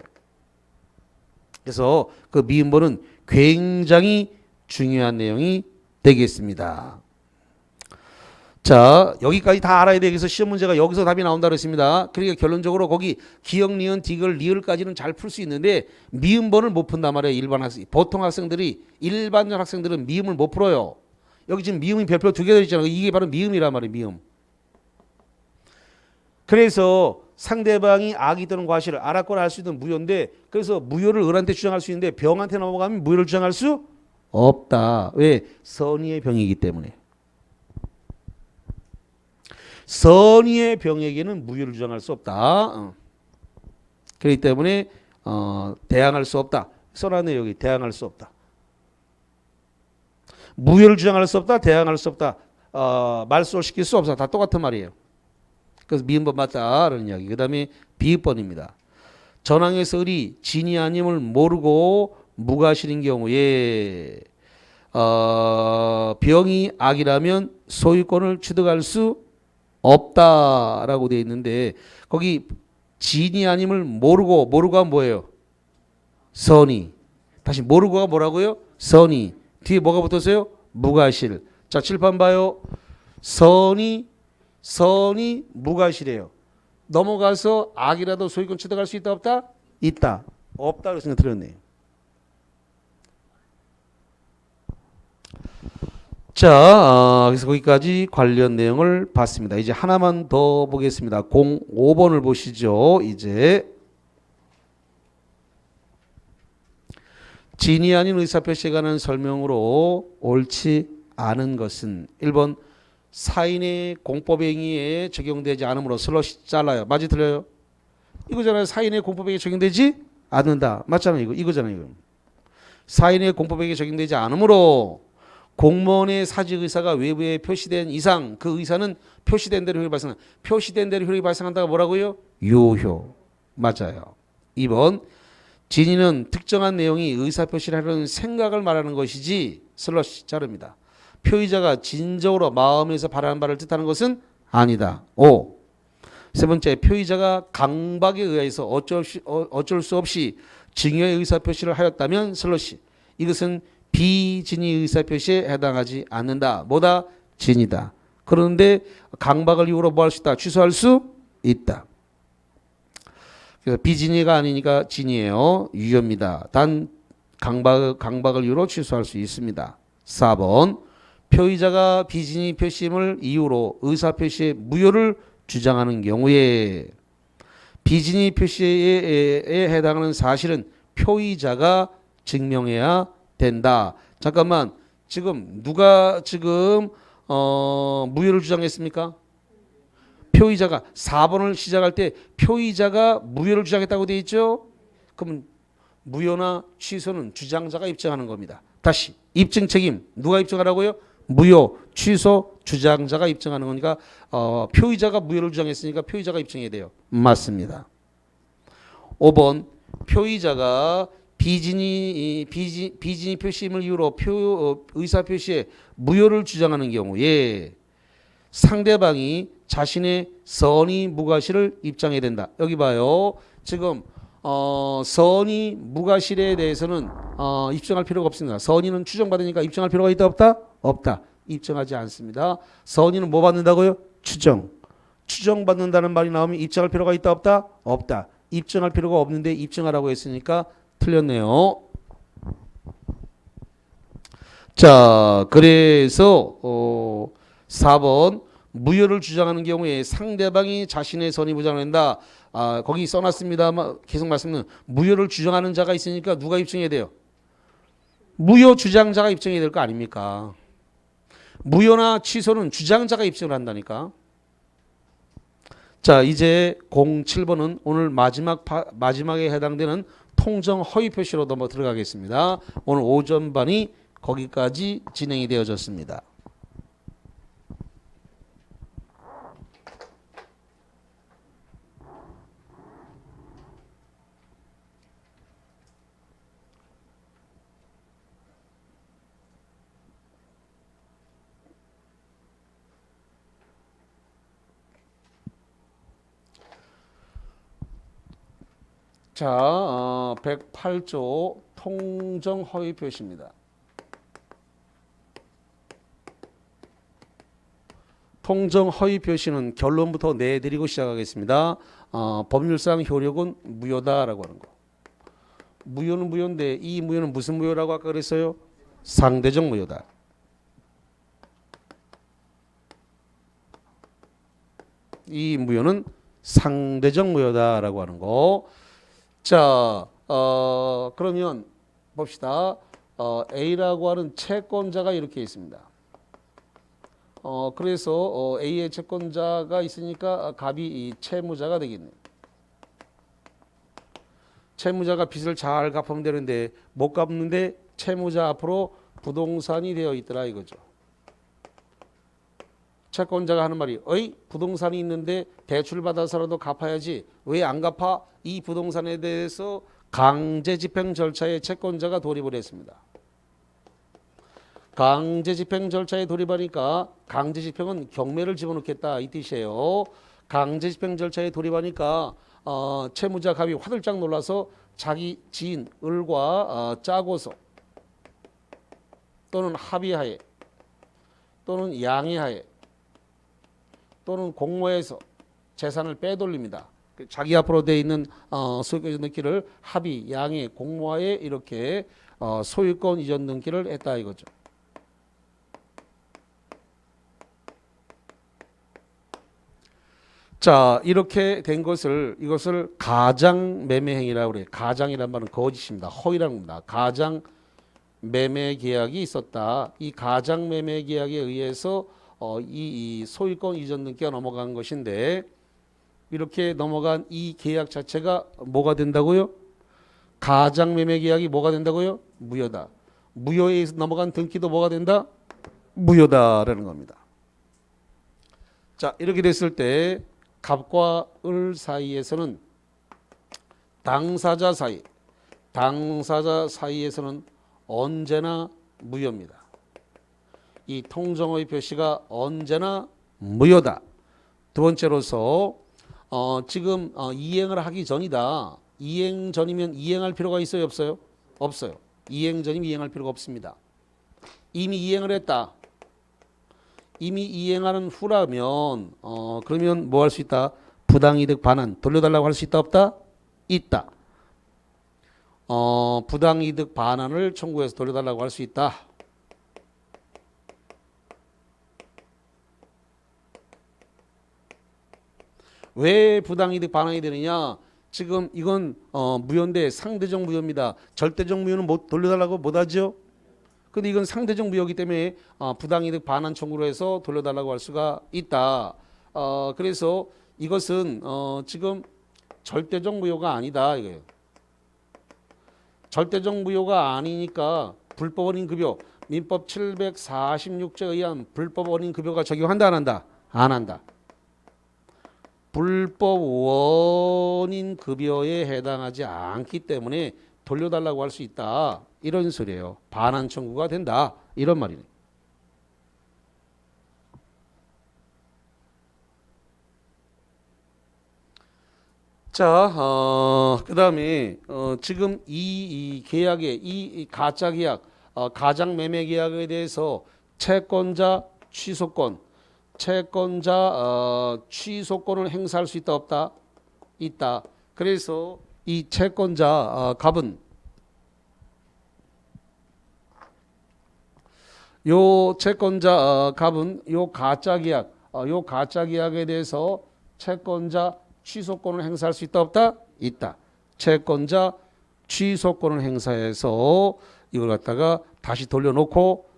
그래서 그 미음본은 굉장히 중요한 내용이 되겠습니다. 자, 여기까지 다 알아야 되겠어. 시험 문제가 여기서 답이 나온다 그랬습니다. 그러니까 결론적으로 거기 기역, 니은, 디귿, 리을까지는 잘 풀 수 있는데 미음본을 못 푼단 말이에요. 일반 학생. 보통 학생들이 일반 학생들은 미음을 못 풀어요. 여기 지금 미음이 별표 2개 들어있잖아요. 이게 바로 미음이란 말이에요. 미음. 그래서 상대방이 악이 또는 과실을 알았거나 할 수 있는 무효인데 그래서 무효를 을한테 주장할 수 있는데 병한테 넘어가면 무효를 주장할 수 없다. 왜? 선의의 병이기 때문에. 선의의 병에게는 무효를 주장할 수 없다. 그렇기 때문에 대항할 수 없다. 써놨네 여기. 대항할 수 없다. 무효를 주장할 수 없다. 대항할 수 없다. 말소시킬 수 없다. 다 똑같은 말이에요. 그래서 미음번 맞다라는 이야기. 그 다음에 비읍번입니다. 전항에서 을이 진이 아님을 모르고 무과실인 경우에 병이 악이라면 소유권을 취득할 수 없다라고 되어 있는데 거기 진이 아님을 모르고가 뭐예요? 선의. 다시 모르고가 뭐라고요? 선의. 뒤에 뭐가 붙었어요? 무과실. 자, 칠판 봐요. 선의 무과실이에요. 넘어가서 악이라도 소유권 취득할 수 있다 없다? 있다. 없다 그래서 들었네요. 자, 그래서 거기까지 관련 내용을 봤습니다. 이제 하나만 더 보겠습니다. 05번을 보시죠. 이제 진이 아닌 의사표시에 관한 설명으로 옳지 않은 것은 1번 사인의 공법행위에 적용되지 않으므로 슬러시 잘라요. 맞지 틀려요? 이거잖아요. 사인의 공법행위에 적용되지 않는다. 맞잖아요. 이거잖아요. 이거. 사인의 공법행위에 적용되지 않으므로 공무원의 사직 의사가 외부에 표시된 이상 그 의사는 표시된 대로 효력이 발생한다. 표시된 대로 효력이 발생한다가 뭐라고요? 유효. 맞아요. 2번 진위는 특정한 내용이 의사표시를 하려는 생각을 말하는 것이지 슬러시 자릅니다. 표의자가 진정으로 마음에서 바라는 바를 뜻하는 것은 아니다. 5. 세 번째 표의자가 강박에 의해서 어쩔 수 없이 증여의 의사표시를 하였다면 슬러시 이것은 비진의 의사표시에 해당하지 않는다. 뭐다? 진이다. 그런데 강박을 이유로 뭐 할 수 있다? 취소할 수 있다. 그래서 비진이가 아니니까 진이에요. 유효입니다. 단 강박을 이유로 취소할 수 있습니다. 4번 표의자가 비진의 표시임을 이유로 의사표시의 무효를 주장하는 경우에 비진의 표시에 해당하는 사실은 표의자가 증명해야 된다. 잠깐만, 지금 누가 지금 무효를 주장했습니까? 표의자가. 4번을 시작할 때 표의자가 무효를 주장했다고 되어 있죠. 그럼 무효나 취소는 주장자가 입증하는 겁니다. 다시 입증 책임 누가 입증하라고요? 무효, 취소, 주장자가 입증하는 거니까 표의자가 무효를 주장했으니까 표의자가 입증해야 돼요. 맞습니다. 5번 표의자가 비진의 표시임을 이유로 의사표시에 무효를 주장하는 경우에 상대방이 자신의 선의 무과실을 입증해야 된다. 여기 봐요. 지금 선의 무과실에 대해서는 입증할 필요가 없습니다. 선의는 추정받으니까 입증할 필요가 있다 없다? 없다. 입증하지 않습니다. 선의는 뭐 받는다고요? 추정. 추정받는다는 말이 나오면 입증할 필요가 있다 없다? 없다. 입증할 필요가 없는데 입증하라고 했으니까 틀렸네요. 자, 그래서 4번 무효를 주장하는 경우에 상대방이 자신의 선의 무장을 한다. 거기 써놨습니다만 계속 말씀드리는 무효를 주장하는 자가 있으니까 누가 입증해야 돼요? 무효 주장자가 입증해야 될 거 아닙니까? 무효나 취소는 주장자가 입증을 한다니까. 자, 이제 07번은 오늘 마지막에 해당되는 통정 허위 표시로 넘어 들어가겠습니다. 오늘 오전반이 거기까지 진행이 되어졌습니다. 자, 108조 통정 허위 표시입니다. 통정 허위 표시는 결론부터 내드리고 시작하겠습니다. 법률상 효력은 무효다라고 하는 거. 무효는 무효인데 이 무효는 무슨 무효라고 아까 그랬어요? 상대적 무효다. 이 무효는 상대적 무효다라고 하는 거. 자, 그러면 봅시다. A라고 하는 채권자가 이렇게 있습니다. 그래서 A의 채권자가 있으니까 갑이 이 채무자가 되겠네요. 채무자가 빚을 잘 갚으면 되는데 못 갚는데 채무자 앞으로 부동산이 되어 있더라 이거죠. 채권자가 하는 말이 어이 부동산이 있는데 대출 받아서라도 갚아야지 왜 안 갚아? 이 부동산에 대해서 강제집행 절차에 채권자가 돌입을 했습니다. 강제집행 절차에 돌입하니까 강제집행은 경매를 집어넣겠다 이 뜻이에요. 강제집행 절차에 돌입하니까 채무자 갑이 화들짝 놀라서 자기 지인 을과 짜고서 또는 합의하에 또는 양해하에 또는 공모해서 재산을 빼돌립니다. 자기 앞으로 되어 있는 소유권 이전 등기를 합의, 양해, 공모하에 이렇게 소유권 이전 등기를 했다 이거죠. 자, 이렇게 된 이것을 가장 매매 행위라고 그래요. 가장이란 말은 거짓입니다. 허위라는 겁니다. 가장 매매 계약이 있었다. 이 가장 매매 계약에 의해서 이 소유권 이전 등기가 넘어간 것인데 이렇게 넘어간 이 계약 자체가 뭐가 된다고요? 가장 매매 계약이 뭐가 된다고요? 무효다. 무효에 의해서 넘어간 등기도 뭐가 된다? 무효다라는 겁니다. 자, 이렇게 됐을 때 갑과 을 사이에서는 당사자 사이에서는 언제나 무효입니다. 이 통정의 표시가 언제나 무효다. 두 번째로서 지금 이행을 하기 전이다. 이행 전이면 이행할 필요가 있어요 없어요? 없어요. 이행 전이면 이행할 필요가 없습니다. 이미 이행을 했다. 이미 이행하는 후라면 그러면 뭐 할 수 있다? 부당이득 반환 돌려달라고 할 수 있다 없다? 있다. 부당이득 반환을 청구해서 돌려달라고 할 수 있다. 왜 부당이득 반환이 되느냐? 지금 이건 무효인데 상대적 무효입니다. 절대적 무효는 못 돌려달라고 못하죠. 근데 이건 상대적 무효이기 때문에 부당이득 반환 청구로 해서 돌려달라고 할 수가 있다. 그래서 이것은 지금 절대적 무효가 아니다 이거예요. 절대적 무효가 아니니까 불법 원인 급여 민법 746조에 의한 불법 원인 급여가 적용한다 안 한다? 안 한다. 불법 원인 급여에 해당하지 않기 때문에 돌려달라고 할 수 있다. 이런 소리예요. 반환 청구가 된다. 이런 말이네. 자, 그 다음에 지금 이 계약의 이 가짜 계약, 가장 매매 계약에 대해서 채권자 취소권, 채권자 취소권을 행사할 수 있다 없다? 있다. 그래서 이 채권자 갑은 요 채권자 갑은 요 가짜 계약, 요 가짜 계약에 대해서 채권자 취소권을 행사할 수 있다 없다? 있다. 채권자 취소권을 행사해서 이걸 갖다가 다시 돌려놓고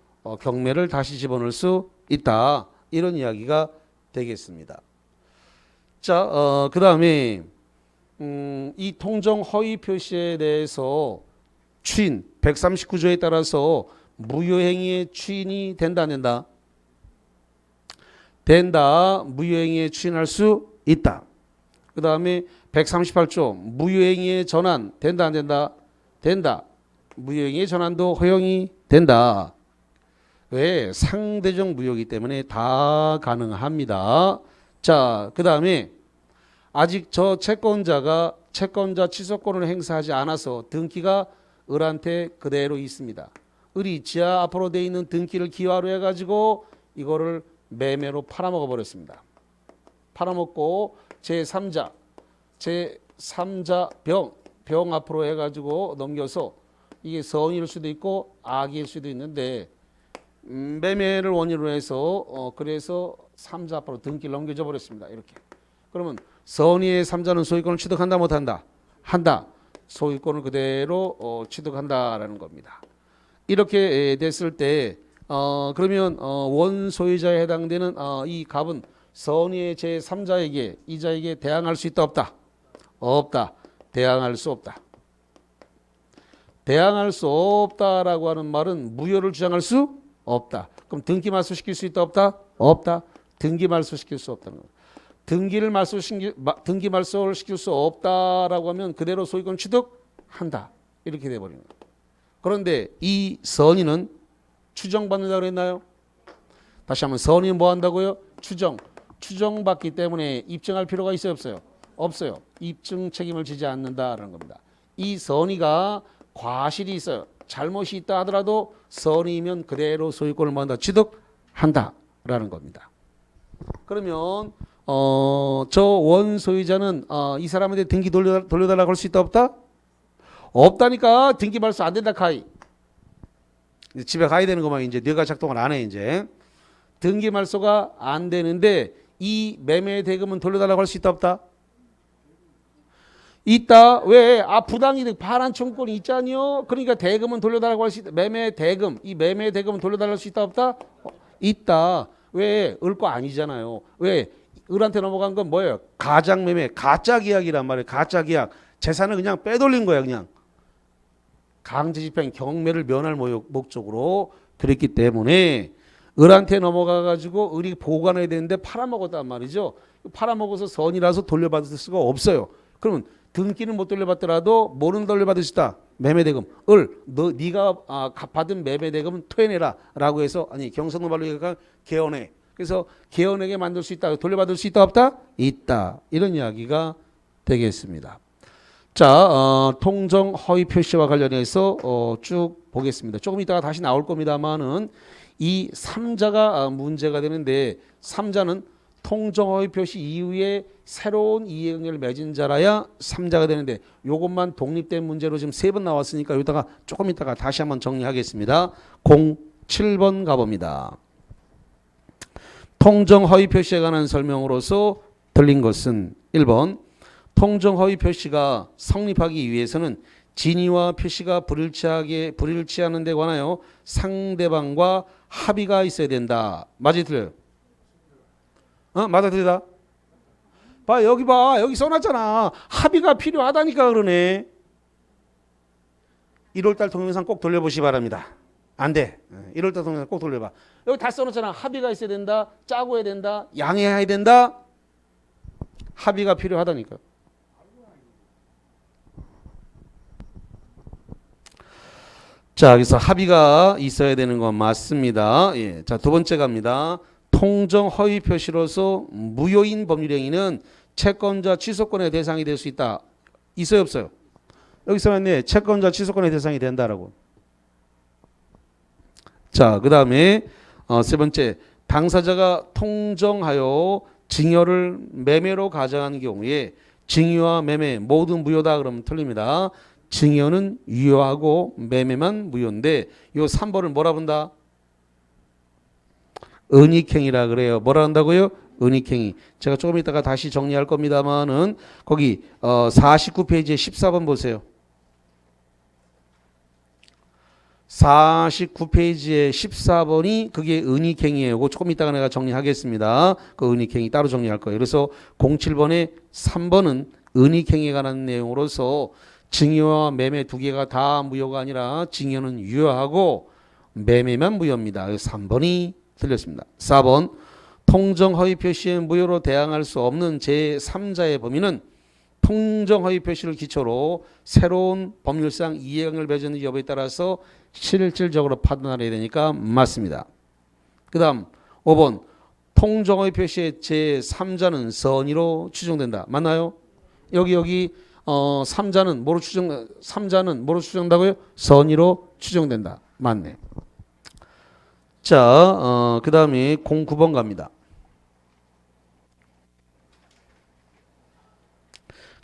경매를 다시 집어넣을 수 있다. 이런 이야기가 되겠습니다. 자, 그 다음에 이 통정 허위 표시에 대해서 추인 139조에 따라서 무효행위의 추인이 된다 안 된다? 된다. 무효행위의 추인할 수 있다. 그 다음에 138조 무효행위의 전환 된다 안 된다? 된다. 무효행위의 전환도 허용이 된다. 왜? 상대적 무효이기 때문에 다 가능합니다. 자, 그 다음에 아직 저 채권자가 채권자 취소권을 행사하지 않아서 등기가 을한테 그대로 있습니다. 을이 지하 앞으로 돼 있는 등기를 기화로 해가지고 이거를 매매로 팔아먹어 버렸습니다. 팔아먹고 제3자 병 앞으로 해가지고 넘겨서 이게 선일 수도 있고 악일 수도 있는데 매매를 원인으로 해서 그래서 3자 앞으로 등기를 넘겨줘 버렸습니다. 이렇게. 그러면 선의의 3자는 소유권을 취득한다 못한다? 한다. 소유권을 그대로 취득한다라는 겁니다. 이렇게 됐을 때 그러면 원소유자에 해당되는 이 갑은 선의의 제3자에게 이자에게 대항할 수 있다 없다? 없다. 대항할 수 없다. 대항할 수 없다라고 하는 말은 무효를 주장할 수 없다. 그럼 등기 말소시킬 수 있다 없다? 없다. 등기 말소시킬 수 없다는 거예요. 등기 말소를 시킬 수 없다라고 하면 그대로 소유권 취득한다. 이렇게 돼버리는 거예요. 그런데 이 선의는 추정받는다고 했나요? 다시 한번 선의는 뭐 한다고요? 추정받기 때문에 입증할 필요가 있어요 없어요? 없어요. 입증 책임을 지지 않는다라는 겁니다. 이 선의가 과실이 있어요. 잘못이 있다 하더라도 선의면 그대로 소유권을 뭐한다? 취득한다라는 겁니다. 그러면 저 원소유자는 이 사람한테 등기 돌려달라고 할 수 있다 없다? 없다니까. 등기 말소 안 된다 카이. 집에 가야 되는 거만 이제 네가 작동을 안 해 이제. 등기 말소가 안 되는데 이 매매 대금은 돌려달라고 할 수 있다 없다? 있다. 왜? 부당이득 반환 청구권이 있잖요. 그러니까 대금은 돌려달라고 할 수 있다. 매매 대금, 이 매매 대금은 돌려달라고 할 수 있다 없다? 있다. 왜? 을 거 아니잖아요. 왜? 을한테 넘어간 건 뭐예요? 가장 매매, 가짜 계약이란 말이에요. 가짜 계약. 재산을 그냥 빼돌린 거야 그냥. 강제 집행, 경매를 면할 목적으로 그랬기 때문에 을한테 넘어가 가지고 을이 보관해야 되는데 팔아먹었단 말이죠. 팔아먹어서 선이라서 돌려받을 수가 없어요. 그러면 등기는 못 돌려받더라도 뭐는 돌려받을 수 있다? 매매대금. 네가 받은 매매대금은 토해내라라고 해서 경성도 말로 얘기하면 개헌해. 그래서 개헌하게 만들 수 있다. 돌려받을 수 있다 없다? 있다. 이런 이야기가 되겠습니다. 자, 통정 허위 표시와 관련해서 쭉 보겠습니다. 조금 이따가 다시 나올 겁니다만은 이 3자가 문제가 되는데 3자는 통정 허위 표시 이후에 새로운 이해관계를 맺은 자라야 3자가 되는데 요것만 독립된 문제로 지금 3번 나왔으니까 여기다가 조금 이따가 다시 한번 정리하겠습니다. 07번 가봅니다. 통정 허위 표시에 관한 설명으로서 들린 것은 1번 통정 허위 표시가 성립하기 위해서는 진위와 표시가 불일치하는 데 관하여 상대방과 합의가 있어야 된다. 맞아요, 틀려요? 맞아, 틀리다? 봐, 여기 써놨잖아. 합의가 필요하다니까 그러네. 1월달 동영상 꼭 돌려보시기 바랍니다. 안 돼. 1월달 동영상 꼭 돌려봐. 여기 다 써놓잖아. 합의가 있어야 된다. 짜고 해야 된다. 양해해야 된다. 합의가 필요하다니까. 자, 여기서 합의가 있어야 되는 건 맞습니다. 예. 자, 두 번째 갑니다. 통정 허위 표시로서 무효인 법률행위는 채권자 취소권의 대상이 될 수 있다. 있어요, 없어요? 여기 써놨네. 채권자 취소권의 대상이 된다라고. 자, 그 다음에 세 번째. 당사자가 통정하여 증여를 매매로 가져가는 경우에 증여와 매매 모두 무효다 그러면 틀립니다. 증여는 유효하고 매매만 무효인데 이 3번을 뭐라 본다? 은닉행위라 그래요. 뭐라 한다고요? 은닉행위. 제가 조금 이따가 다시 정리할 겁니다만은 거기 49페이지에 14번 보세요. 49페이지에 14번이 그게 은닉행위예요. 그거 조금 이따가 내가 정리하겠습니다. 그 은닉행위 따로 정리할 거예요. 그래서 07번에 3번은 은닉행위에 관한 내용으로서 증여와 매매 두 개가 다 무효가 아니라 증여는 유효하고 매매만 무효입니다. 3번이 틀렸습니다. 4번 통정 허위 표시의 무효로 대항할 수 없는 제3자의 범위는 통정 허위 표시를 기초로 새로운 법률상 이해관계를 맺는 여부에 따라서 실질적으로 판단해야 되니까 맞습니다. 그 다음 5번 통정 허위 표시의 제3자는 선의로 추정된다. 맞나요? 여기 3자는 뭐로 추정된다고요? 선의로 추정된다. 맞네. 자, 그 다음에 09번 갑니다.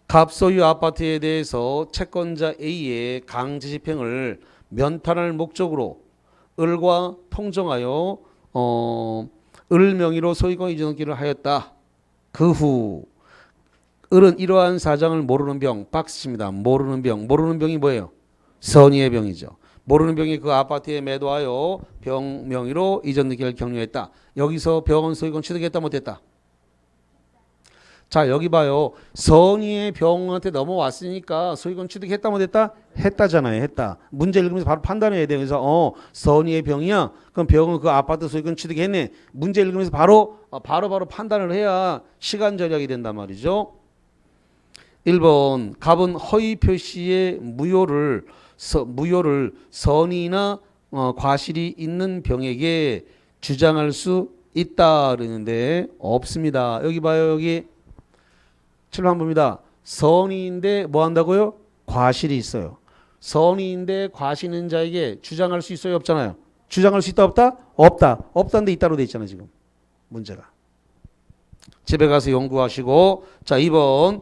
갑소유 아파트에 대해서 채권자 A의 강제 집행을 면탄할 목적으로 을과 통정하여 을 명의로 소유권 이전기를 하였다. 그 후 을은 이러한 사정을 모르는 병, 박스입니다. 모르는 병이 뭐예요? 선의의 병이죠. 모르는 병이 그 아파트에 매도하여 병 명의로 이전 등기를 격려했다. 여기서 병은 소유권 취득했다 못했다? 자, 여기 봐요. 선의의 병한테 넘어왔으니까 소유권 취득했다 못했다? 했다잖아요. 했다. 문제 읽으면서 바로 판단해야 돼요. 그래서 선의의 병이야. 그럼 병은 그 아파트 소유권 취득했네. 문제 읽으면서 바로 판단을 해야 시간 절약이 된단 말이죠. 1번 갑은 허위 표시의 무효를 선의나 과실이 있는 병에게 주장할 수 있다 그러는데 없습니다. 여기 봐요. 여기 7번 봅니다. 선의인데 뭐 한다고요? 과실이 있어요. 선의인데 과실 있는 자에게 주장할 수 있어요? 없잖아요. 주장할 수 있다 없다? 없다. 없다는데 있다로 돼 있잖아요. 지금 문제가. 집에 가서 연구하시고. 자, 2번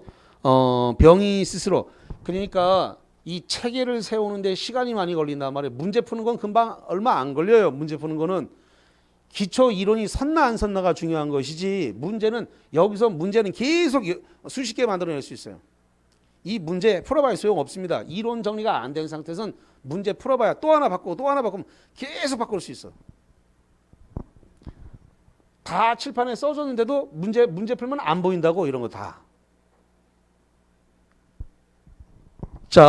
병이 스스로, 그러니까 이 체계를 세우는데 시간이 많이 걸린단 말이에요. 문제 푸는 건 금방 얼마 안 걸려요. 문제 푸는 거는 기초 이론이 섰나 안 섰나가 중요한 것이지, 문제는 계속 수십 개 만들어낼 수 있어요. 이 문제 풀어봐야 소용없습니다. 이론 정리가 안 된 상태에서는 문제 풀어봐야 또 하나 바꾸고 또 하나 바꾸면 계속 바꿀 수 있어. 다 칠판에 써줬는데도 문제 풀면 안 보인다고, 이런 거 다. 자,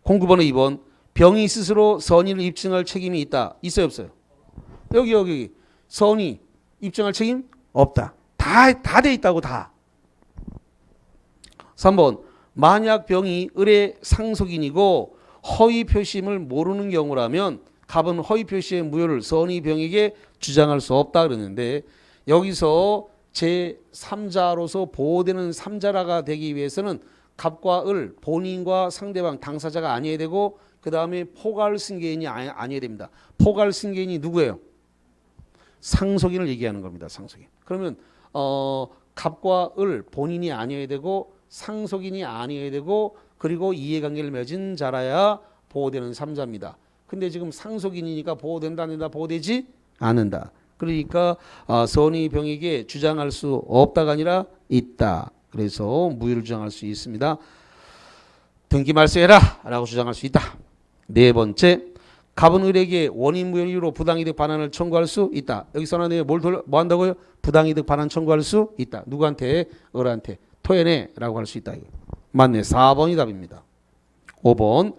09번에 2번 병이 스스로 선의를 입증할 책임이 있다. 있어요 없어요? 여기 선의 입증할 책임 없다. 다 돼 있다고 다. 3번 만약 병이 을의 상속인이고 허위 표시임을 모르는 경우라면 갑은 허위 표시의 무효를 선의 병에게 주장할 수 없다 그러는데, 여기서 제3자로서 보호되는 3자라가 되기 위해서는 갑과 을 본인과 상대방 당사자가 아니어야 되고 그 다음에 포괄 승계인이 아니어야 됩니다. 포괄 승계인이 누구예요? 상속인을 얘기하는 겁니다. 상속인. 그러면 갑과 을 본인이 아니어야 되고 상속인이 아니어야 되고 그리고 이해관계를 맺은 자라야 보호되는 삼자입니다. 근데 지금 상속인이니까 보호된다 안 된다? 보호되지 않는다. 그러니까 선의 병에게 주장할 수 없다가 아니라 있다. 그래서 무효를 주장할 수 있습니다. 등기 말소해라 라고 주장할 수 있다. 네 번째, 갑은 을에게 원인 무효 이유로 부당이득 반환을 청구할 수 있다. 여기서는 뭐 한다고요? 부당이득 반환 청구할 수 있다. 누구한테? 을한테. 토해내 라고 할 수 있다. 맞네. 4번이 답입니다. 5번,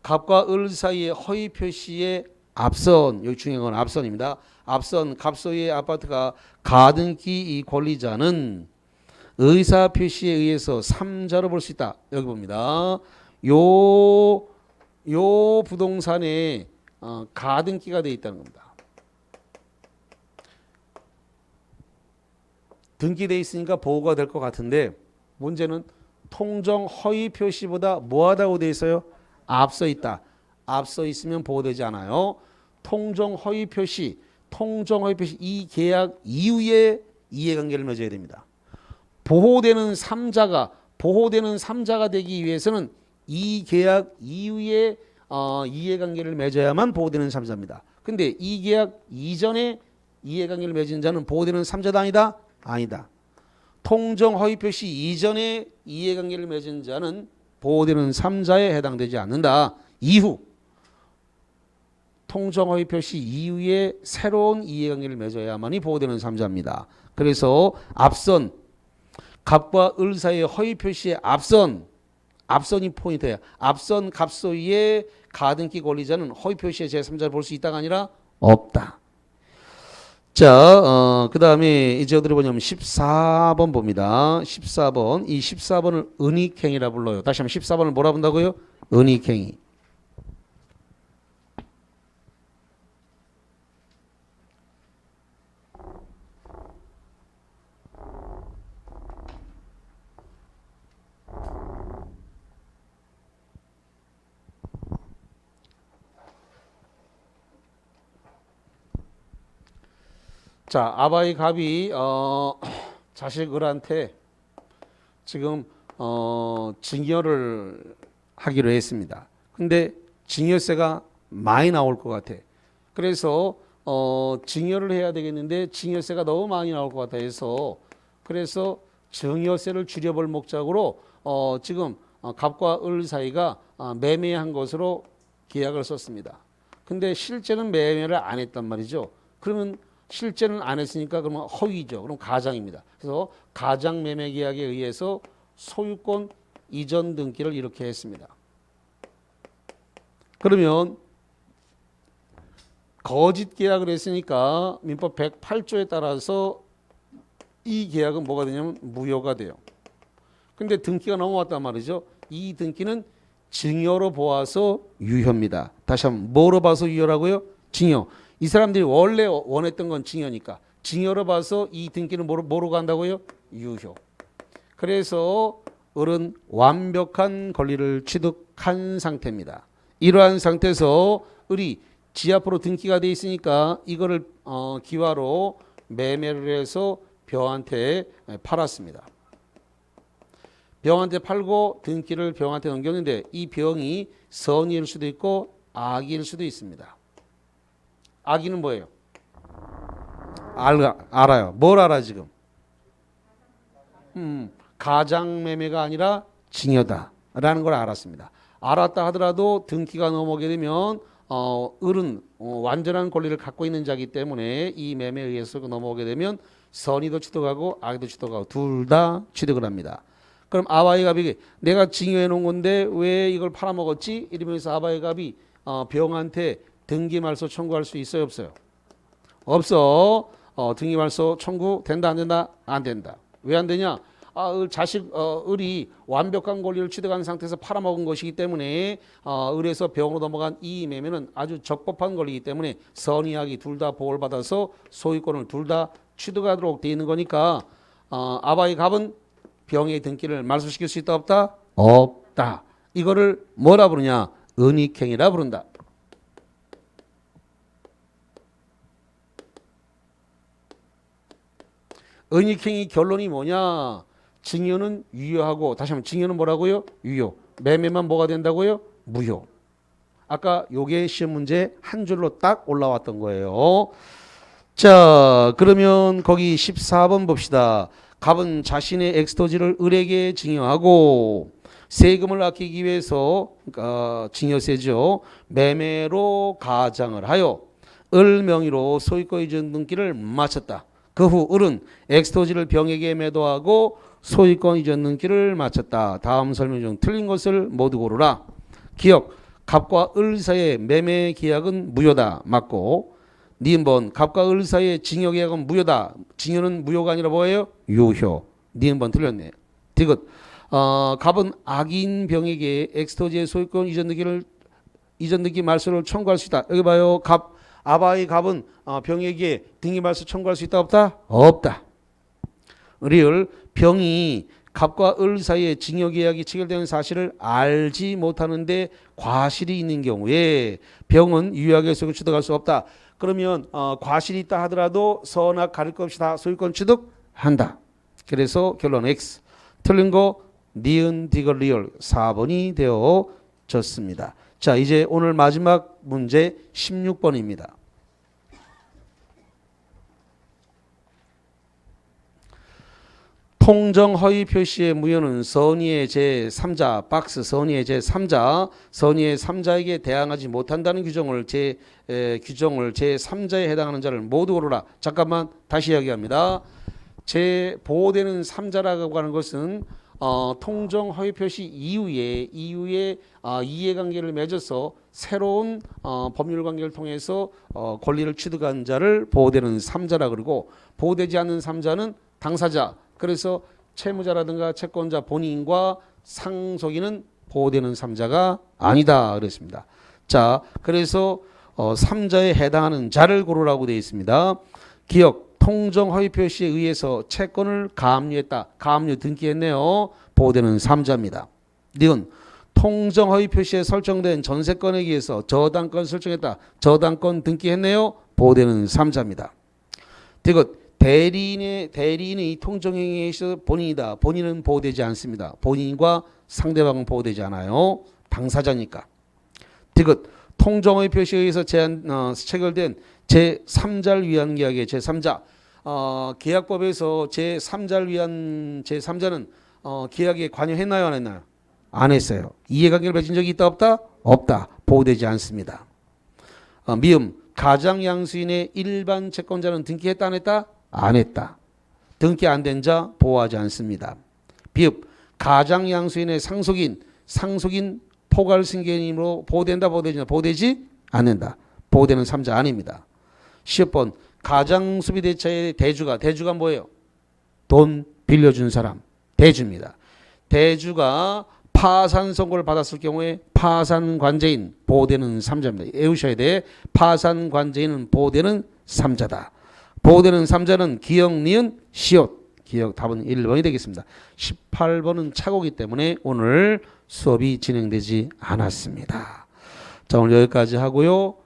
갑과 을 사이의 허위 표시의 앞선, 여기 중요한 건 앞선입니다. 앞선 갑소유의 아파트가 가등기 이 권리자는 의사 표시에 의해서 3자로 볼 수 있다. 여기 봅니다. 요 부동산에 가등기가 되어 있다는 겁니다. 등기되어 있으니까 보호가 될 것 같은데 문제는 통정 허위 표시보다 뭐하다고 되어 있어요? 앞서 있다. 앞서 있으면 보호되지 않아요. 통정 허위 표시 이 계약 이후에 이해관계를 맺어야 됩니다. 보호되는 3자가 되기 위해서는 이 계약 이후에 이해관계를 맺어야만 보호되는 3자입니다. 근데 이 계약 이전에 이해관계를 맺은 자는 보호되는 3자다 아니다? 아니다. 통정 허위 표시 이전에 이해관계를 맺은 자는 보호되는 3자에 해당되지 않는다. 이후 통정 허위 표시 이후에 새로운 이해관계를 맺어야만이 보호되는 3자입니다. 그래서 앞선 갑과 을 사이의 허위 표시의 앞선이 포인트예요. 앞선 갑소유의 가등기 권리자는 허위 표시의 제3자를 볼 수 있다가 아니라 없다. 자, 그 다음에 이제 어디로 보냐면 14번 봅니다. 14번. 이 14번을 은익행위라 불러요. 다시 한번 14번을 뭐라 본다고요? 은익행위. 자, 아바이 갑이 자식 을한테 지금 증여를 하기로 했습니다. 근데 증여세가 많이 나올 것 같아. 그래서 증여를 해야 되겠는데 증여세가 너무 많이 나올 것 같아 해서 그래서 증여세를 줄여볼 목적으로 지금 갑과 을 사이가 매매한 것으로 계약을 썼습니다. 근데 실제는 매매를 안 했단 말이죠. 그러면 실제는 안 했으니까 그러면 허위죠. 그럼 가장입니다. 그래서 가장 매매 계약에 의해서 소유권 이전 등기를 이렇게 했습니다. 그러면 거짓 계약을 했으니까 민법 108조에 따라서 이 계약은 뭐가 되냐면 무효가 돼요. 근데 등기가 넘어왔단 말이죠. 이 등기는 증여로 보아서 유효입니다. 다시 한번 뭐로 봐서 유효라고요? 증여. 이 사람들이 원래 원했던 건 증여니까 증여로 봐서 이 등기는 뭐로 간다고요? 유효. 그래서 을은 완벽한 권리를 취득한 상태입니다. 이러한 상태에서 을이 지 앞으로 등기가 돼 있으니까 이거를 기와로 매매를 해서 병한테 팔았습니다. 병한테 팔고 등기를 병한테 넘겼는데 이 병이 선의일 수도 있고 악의일 수도 있습니다. 악의는 뭐예요? 알아요. 뭘 알아 지금? 가장매매가 아니라 증여다라는 걸 알았습니다. 알았다 하더라도 등기가 넘어오게 되면 을은 완전한 권리를 갖고 있는 자이기 때문에 이 매매에 의해서 넘어오게 되면 선의도 취득하고 악의도 취득하고 둘 다 취득을 합니다. 그럼 아바이 갑이 내가 증여해 놓은 건데 왜 이걸 팔아먹었지? 이러면서 아바이 갑이 병한테 등기말소 청구할 수 있어요? 없어요? 없어. 등기말소 청구 된다 안 된다? 안 된다. 왜 안 되냐? 을이 완벽한 권리를 취득한 상태에서 팔아먹은 것이기 때문에 을에서 병으로 넘어간 이 매매는 아주 적법한 권리이기 때문에 선의악이 둘 다 보호를 받아서 소유권을 둘 다 취득하도록 되어 있는 거니까 아바이 갑은 병의 등기를 말소시킬 수 있다 없다? 없다. 이거를 뭐라 부르냐? 은익행이라 부른다. 은익행이 결론이 뭐냐? 증여는 유효하고, 다시 한번 증여는 뭐라고요? 유효. 매매만 뭐가 된다고요? 무효. 아까 요게 시험 문제 한 줄로 딱 올라왔던 거예요. 자, 그러면 거기 14번 봅시다. 갑은 자신의 엑스토지를 을에게 증여하고 세금을 아끼기 위해서 증여세죠. 매매로 가장을 하여 을 명의로 소유권 이전 등기를 마쳤다. 그 후 을은 엑스토지를 병에게 매도하고 소유권 이전 등기를 마쳤다. 다음 설명 중 틀린 것을 모두 고르라. 기억, 갑과 을 사이의 매매 계약은 무효다. 맞고. 니은번, 갑과 을 사이의 증여 계약은 무효다. 증여는 무효가 아니라 뭐예요? 유효. 니은번 틀렸네. 디귿, 갑은 악인 병에게 엑스토지의 소유권 이전 등기 말소를 청구할 수 있다. 여기 봐요. 아바의 갑은 병에게 등기 말소 청구할 수 있다 없다? 없다. 리을, 병이 갑과 을 사이에 증여 계약이 체결되는 사실을 알지 못하는데 과실이 있는 경우에 병은 유효하게 소유권 취득할 수 없다. 그러면 과실이 있다 하더라도 선악 가릴 것 없이 다 소유권 취득한다. 그래서 결론 X. 틀린 거 니은 디귿 리얼 4번이 되어졌습니다. 자, 이제 오늘 마지막 문제 16번입니다. 통정 허위 표시의 무효는 선의의 제3자 박스 선의의 제3자 선의의 3자에게 대항하지 못한다는 규정을 제3자에 해당하는 자를 모두 고르라. 잠깐만 다시 이야기합니다. 보호되는 3자라고 하는 것은 통정 허위 표시 이후에 이해관계를 맺어서 새로운 법률 관계를 통해서 권리를 취득한 자를 보호되는 3자라 그러고, 보호되지 않는 3자는 당사자, 그래서 채무자라든가 채권자 본인과 상속인은 보호되는 3자가 아니다 그랬습니다. 자, 그래서 3자에 해당하는 자를 고르라고 되어 있습니다. 기억, 통정 허위 표시에 의해서 채권을 가압류했다. 가압류 등기했네요. 보호되는 3자입니다. 니은, 통정 허위 표시에 설정된 전세권에 의해서 저당권 설정했다. 저당권 등기했네요. 보호되는 3자입니다. 디귿, 대리인의 통정행위에 있어서 본인이다. 본인은 보호되지 않습니다. 본인과 상대방은 보호되지 않아요. 당사자니까. 디귿, 통정의 표시에 의해서 체결된 제3자를 위한 계약의 제3자. 계약법에서 제3자를 위한 제3자는 계약에 관여했나요? 안 했나요? 안 했어요. 이해관계를 맺은 적이 있다 없다? 없다. 보호되지 않습니다. 미음, 가장양수인의 일반 채권자는 등기했다 안 했다? 안 했다. 등기 안 된 자 보호하지 않습니다. 비읍, 가장양수인의 상속인 포괄승계인으로 보호된다 보호되지 않는다. 보호되는 3자 아닙니다. 10번, 가장수비대차의 대주가 뭐예요? 돈 빌려준 사람, 대주입니다. 대주가 파산 선고를 받았을 경우에 파산관제인 보호되는 3자입니다. 외우셔야 돼. 파산관제인은 보호되는 3자다. 보호되는 3자는 기역, 니은, 시옷. 기역 답은 1번이 되겠습니다. 18번은 착오기 때문에 오늘 수업이 진행되지 않았습니다. 자, 오늘 여기까지 하고요.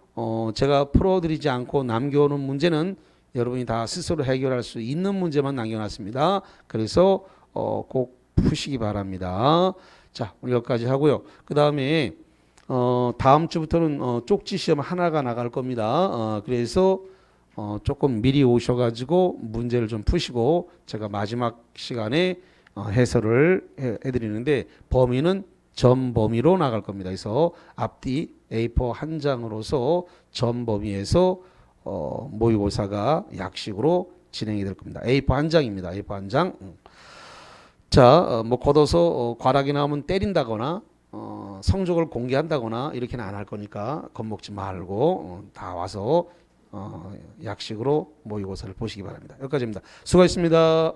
제가 풀어드리지 않고 남겨오는 문제는 여러분이 다 스스로 해결할 수 있는 문제만 남겨놨습니다. 그래서 꼭 푸시기 바랍니다. 자, 오늘 여기까지 하고요. 그 다음에 다음 주부터는 쪽지 시험 하나가 나갈 겁니다. 그래서 조금 미리 오셔가지고 문제를 좀 푸시고 제가 마지막 시간에 해설을 해드리는데 범위는 점 범위로 나갈 겁니다. 그래서 앞뒤 A4 한 장으로서 점 범위에서 모의고사가 약식으로 진행이 될 겁니다. A4 한 장입니다. A4 한 장. 자, 뭐 걷어서 과락이 나오면 때린다거나 성적을 공개한다거나 이렇게는 안 할 거니까 겁먹지 말고 다 와서 약식으로 모의고사를 보시기 바랍니다. 여기까지입니다. 수고하셨습니다.